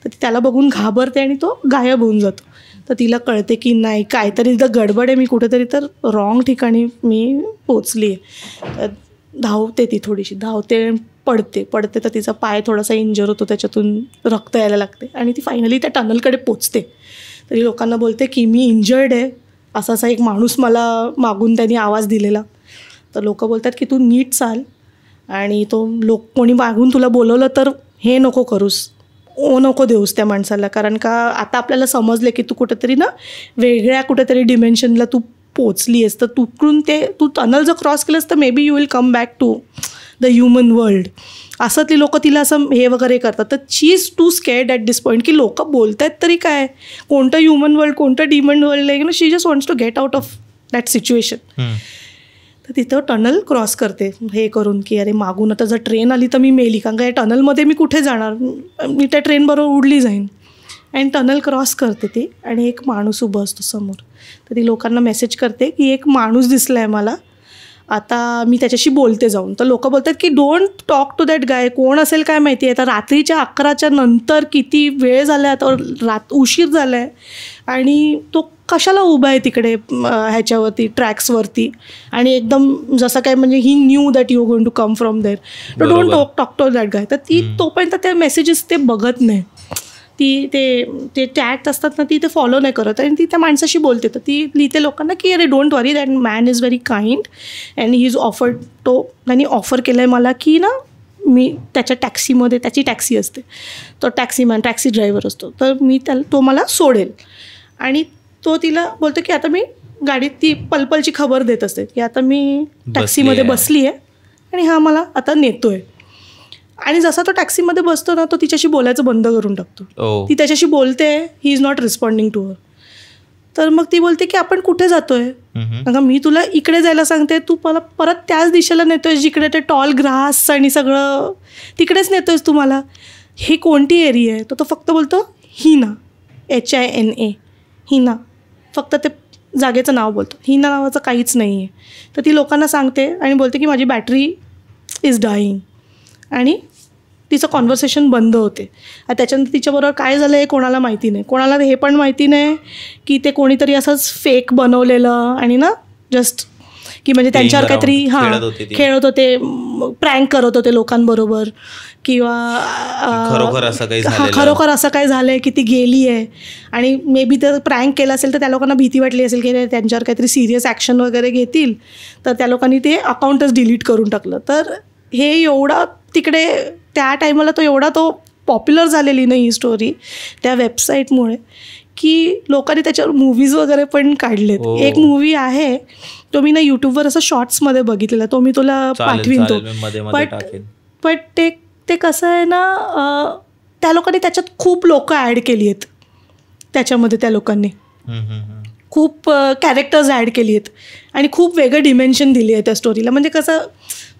तर ती त्याला बघून घाबरते आणि तो गायब होऊन जातो. तर तिला कळते की नाही काहीतरी तिथं गडबड आहे, मी कुठेतरी तर रॉंग ठिकाणी मी पोचली आहे. तर धावते ती थोडीशी, धावते, पडते तर तिचा पाय थोडासा इंजर होतो, त्याच्यातून रक्त यायला लागते आणि ती फायनली त्या टनलकडे पोचते. तरी लोकांना बोलते की मी इंजर्ड आहे, असा एक माणूस मला मागून त्यांनी आवाज दिलेला. तर लोक बोलतात की तू नीट चाल आणि तो कोणी मागून तुला बोलवलं तर हे नको करूस, नको देऊस त्या माणसाला, कारण का आता आपल्याला समजलं की तू कुठेतरी ना वेगळ्या कुठेतरी डिमेन्शनला तू पोचली आहेस. तर तू टनल जर क्रॉस केलंस तर maybe you will come back to the human world. असं ती लोकं तिला असं हे वगैरे करतात. तर she is too scared at this point की लोक बोलत आहेत तरी काय, कोणतं ह्युमन वर्ल्ड कोणतं डिमन वर्ल्ड आहे, she just wants to get out of that situation. तर तिथं टनल क्रॉस करते हे करून की अरे मागून आता जर ट्रेन आली तर मी मेली, कारण का या टनलमध्ये मी कुठे जाणार, मी त्या ट्रेनबरोबर उडली जाईन. आणि टनल क्रॉस करते ती आणि एक माणूस उभं असतो समोर. तर ती लोकांना मेसेज करते की एक माणूस दिसला आहे मला, आता मी त्याच्याशी बोलते जाऊन. तर लोक बोलतात की don't talk to that guy, कोण असेल काय माहिती आहे. आता रात्रीच्या 11च्या नंतर किती वेळ झाला आहे, आता उशीर झाला आहे आणि तो कशाला उभा आहे तिकडे ह्याच्यावरती ट्रॅक्सवरती, आणि एकदम जसं काय म्हणजे he knew that you going to come from there, तो don't talk to that guy. तर ती तोपर्यंत त्या मेसेजेस ते बघत नाही, ती ते टॅग असतात ना ती ते फॉलो नाही करत आणि ती त्या माणसाशी बोलते. तर ती लिहिते लोकांना की अरे don't worry, that man is very kind and he is offered, त्यांनी ऑफर केलं आहे मला की ना मी त्याच्या टॅक्सीमध्ये, त्याची टॅक्सी असते, तो टॅक्सी ड्रायव्हर असतो, तर मी तो मला सोडेल. आणि तो तिला बोलतो की आता मी गाडीत, ती पलपलची खबर देत असते की आता मी टॅक्सीमध्ये बसली आहे आणि हा मला आता नेतो आहे. आणि जसा तो टॅक्सीमध्ये बसतो ना तो तिच्याशी बोलायचं बंद करून टाकतो. ती त्याच्याशी बोलते, he is not responding to her. तर मग ती बोलते की आपण कुठे जातोय, कारण मी तुला इकडे जायला सांगते, तू मला परत त्याच दिशेला नेतोय जिकडे ते टॉल ग्रास आणि सगळं तिकडेच नेतोयस तू मला, ही कोणती एरिया आहे. तर तो फक्त बोलतो हिना, HINA, हिना, फक्त ते जागेचं नाव बोलतो, हिना नावाचं काहीच नाही आहे. तर ती लोकांना सांगते आणि बोलते की माझी बॅटरी इज डाईंग आणि तिचं कॉन्व्हर्सेशन बंद होते. त्याच्यानंतर तिच्याबरोबर काय झालं हे कोणाला माहिती नाही, कोणाला हे पण माहिती नाही की ते कोणीतरी असंच फेक बनवलेलं आणि ना जस्ट की म्हणजे त्यांच्यावर काहीतरी खेळत होते, प्रँक करत होते लोकांबरोबर, किंवा खरोखर असं काही झालं आहे की ती गेली आहे आणि मे बी तर प्रँक केलं असेल तर त्या लोकांना भीती वाटली असेल की त्यांच्यावर काहीतरी सिरियस ॲक्शन वगैरे घेतील, तर त्या लोकांनी ते अकाउंटच डिलीट करून टाकलं. तर हे एवढा तिकडे त्या टायमाला तो पॉप्युलर झालेली नाही ही स्टोरी त्या वेबसाईटमुळे की लोकांनी त्याच्यावर मूवीज वगैरे पण काढलेत. एक मूवी आहे तो मी ना यूट्यूबवर असं शॉर्ट्समध्ये बघितलेला, तो मी तुला पाठवीन तो. बट ते कसं आहे ना, त्या लोकांनी त्याच्यात खूप लोक ॲड केली आहेत त्याच्यामध्ये, त्या लोकांनी खूप कॅरेक्टर्स ॲड केली आहेत आणि खूप वेगळं डिमेन्शन दिली आहे त्या स्टोरीला. म्हणजे कसं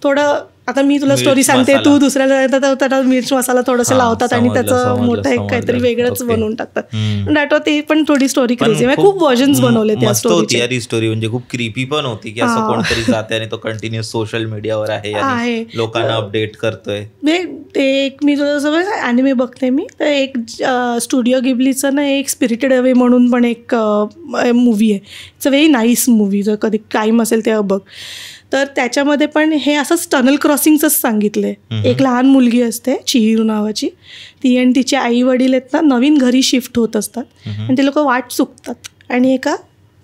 थोडं, आता मी तुला स्टोरी सांगते, तू दुसऱ्याला त्याला मिर्च मसाला थोडंसं लावतात आणि त्याचं मोठं एक काहीतरी वेगळंच बनवून टाकतात. डाटो ते पण थोडी स्टोरी क्रेझी, खूप व्हर्जन्स बनवले त्या स्टोरीची. स्टोरी म्हणजे खूप क्रीपी पण होती की असं कोणतरी जाते आणि तो कंटिन्युअस सोशल मीडियावर आहे, लोकांना अपडेट करतोय. एक मी तुला सगळं ॲनिमे बघते मी, तर एक स्टुडिओ गिबलीचं ना एक स्पिरिटेड अवे म्हणून पण एक मूवी आहे. It's a very nice movie, जर कधी टाईम असेल तेव्हा बघ. तर त्याच्यामध्ये पण हे असंच टनल क्रॉसिंगचंच सांगितलं आहे. एक लहान मुलगी असते चिहिरू नावाची, ती आणि तिचे आई वडील आहेत ना नवीन घरी शिफ्ट होत असतात आणि ते लोक वाट चुकतात आणि एका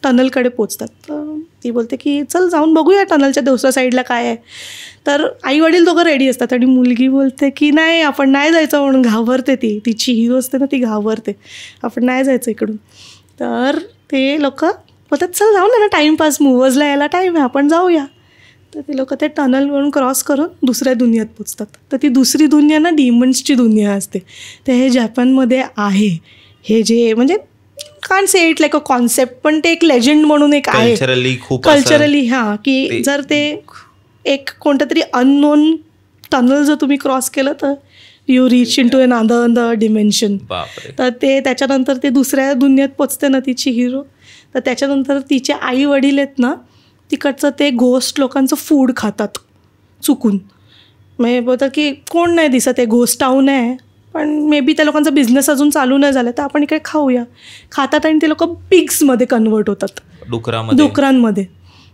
टनलकडे पोचतात. तर ती बोलते की चल जाऊन बघूया टनलच्या दुसऱ्या साईडला काय आहे. तर आई वडील दोघं रेडी असतात आणि मुलगी बोलते की नाही आपण नाही जायचं, म्हणून घाबरते. ती चिहिरू असते ना ती घाबरते, आपण नाही जायचं इकडून. तर ते लोक बोलतात चल जाऊ ना, टाईमपास, मूव्हर्सला यायला टाईम आहे, आपण जाऊया. तर ते लोक ते टनलवरून क्रॉस करून दुसऱ्या दुनियात पोचतात. तर ती दुसरी दुनिया ना डिमन्सची दुनिया असते. तर हे जपानमध्ये आहे, हे जे म्हणजे कान से इट लाईक अ कॉन्सेप्ट, पण ते एक लेजंड म्हणून एक आहे कल्चरली. हां, की जर ते एक कोणतं तरी अननोन टनल जर तुम्ही क्रॉस केलं तर you reach into another dimension. तर ते त्याच्यानंतर ते दुसऱ्या दुनियात पोचते ना तिची हिरो. तर त्याच्यानंतर तिचे आई वडील आहेत ना, तिकडचं ते घोस्ट लोकांचं फूड खातात चुकून. म्हणजे बोलतात की कोण नाही दिसत, आहे घोस्ट टाऊन आहे, पण मे बी त्या लोकांचा बिझनेस अजून चालू नाही झाला तर आपण इकडे खाऊया. खातात आणि ते लोक पिग्समध्ये कन्वर्ट होतात, डुकरांमध्ये.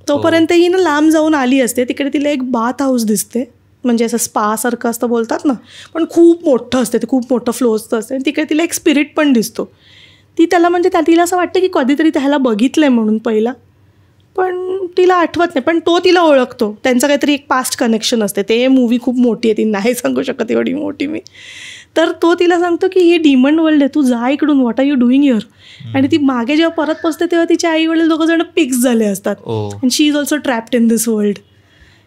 तोपर्यंत ही ना लांब जाऊन आली असते. तिकडे तिला एक बाथ हाऊस दिसते, म्हणजे असं स्पासारखं असतं बोलतात ना, पण खूप मोठं असते ते, खूप मोठं फ्लोअरचं असते. आणि तिकडे तिला एक स्पिरिट पण दिसतो. ती त्याला म्हणजे तिला असं वाटतं की कधीतरी त्याला बघितलं आहे म्हणून पहिला, पण तिला आठवत नाही. पण तो तिला ओळखतो, त्यांचं काहीतरी एक पास्ट कनेक्शन असते. ते मूवी खूप मोठी आहे, ती नाही सांगू शकत एवढी मोठी मी. तर तो तिला सांगतो की हे डिमंड वर्ल्ड आहे, तू जा इकडून, what are you doing here. आणि ती मागे जेव्हा परत पोचते तेव्हा तिचे आई वडील दोघं जण पिग्स झाले असतात. And she is also trapped in this world.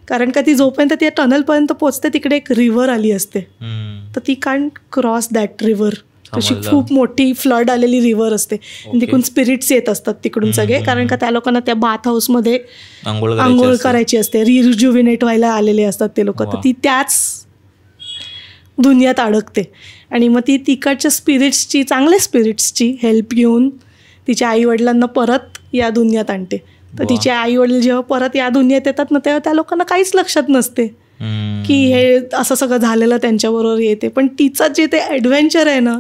कारण का ती जोपर्यंत ती टनलपर्यंत पोचते तिकडे एक रिव्हर आली असते, तर ती कांट क्रॉस दॅट रिव्हर. तशी खूप मोठी फ्लड आलेली रिव्हर असते. तिकडून स्पिरिट्स येत असतात तिकडून सगळे, कारण का त्या लोकांना त्या बाथ हाऊसमध्ये आंघोळ करायची असते, रिज्युव्हिनेट व्हायला आलेले असतात ते लोक. तर ती त्याच दुनियात अडकते आणि मग ती तिकडच्या स्पिरिट्सची, चांगल्या स्पिरिट्सची हेल्प घेऊन तिच्या आईवडिलांना परत या दुनियात आणते. तर तिचे आई वडील जेव्हा परत या दुनियेत येतात ना, तेव्हा त्या लोकांना काहीच लक्षात नसते की हे असं सगळं झालेलं त्यांच्याबरोबर येते. पण तिचं जे ते ॲडव्हेंचर आहे ना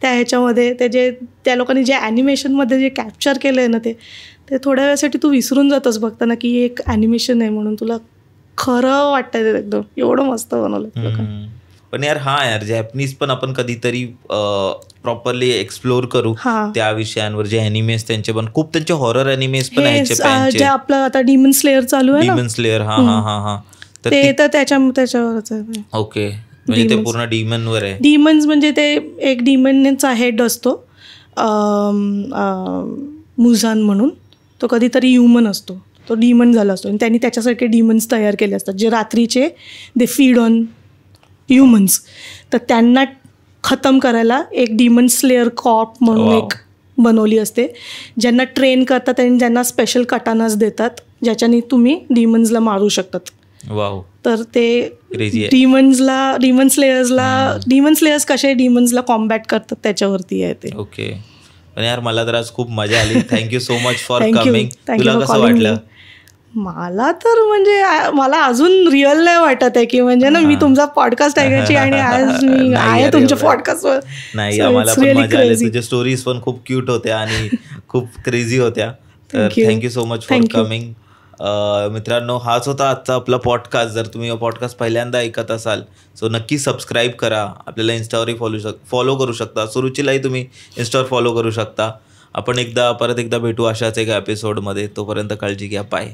त्या ह्याच्यामध्ये, ते जे त्या लोकांनी जे ॲनिमेशनमध्ये जे कॅप्चर केलं आहे ना, ते थोड्या वेळासाठी तू विसरून जातोस बघताना की एक ॲनिमेशन आहे म्हणून. तुला खरं वाटतं ते एकदम, एवढं मस्त बनवलं लोकांनी. पण यार जॅपनीज पण आपण कधीतरी प्रॉपरली एक्सप्लोर करू त्या विषयांवर. जे अॅनिमेस त्यांचे पण खूप, त्यांचे हॉरर अॅनिमेस पण आहेत. जे आपलं आता डिमन स्लेअर चालू आहे, डिमन स्लेअर, हा ते तर त्याच्यावरच आहे. ओके, म्हणजे ते पूर्ण डिमनवर आहे. डिमन्स म्हणजे ते एक डिमनचा हेड असतो मुझान म्हणून, तो कधीतरी ह्युमन असतो, तो डिमन झाला असतो. आणि त्यांनी त्याच्यासारखे डिमन्स तयार केले असतात जे रात्रीचे दे फीड ऑन ह्युमन्स. तर त्यांना खतम करायला एक डिमन स्लेअर कॉप म्हणून एक बनवली असते, ज्यांना ट्रेन करतात आणि ज्यांना स्पेशल कटानाज देतात ज्याच्याने तुम्ही डिमन्सला मारू शकतात. तर ते डिमन स्लेयर्स कसे डिमन्सला कॉम्बॅट करतात त्याच्यावरती आहे ते. ओके. पण यार मला तर आज खूप मजा आली. Thank you so much for coming. तुला कसं वाटलं? मला तर म्हणजे मला अजून रिअल नाही वाटत आहे की म्हणजे ना मी तुमचा पॉडकास्ट ऐकायची आणि आज मी आहे तुमच्या पॉडकास्टवर. नाही, आम्हाला पण मजा आली. तुझ्या स्टोरीज पण खूप क्यूट होत्या आणि खूप क्रेझी होत्या. तर thank you so much for coming. मित्रांनो, हाच होता आजचा आपला पॉडकास्ट. जर तुम्ही हा पॉडकास्ट पहिल्यांदा ऐकत असाल सो नक्की सबस्क्राईब करा. आपल्याला इन्स्टावरही फॉलो करू शकता. सुरुचीलाही तुम्ही इन्स्टावर फॉलो करू शकता. आपण परत एकदा भेटू अशाच एका एपिसोडमध्ये. तोपर्यंत काळजी घ्या. बाय.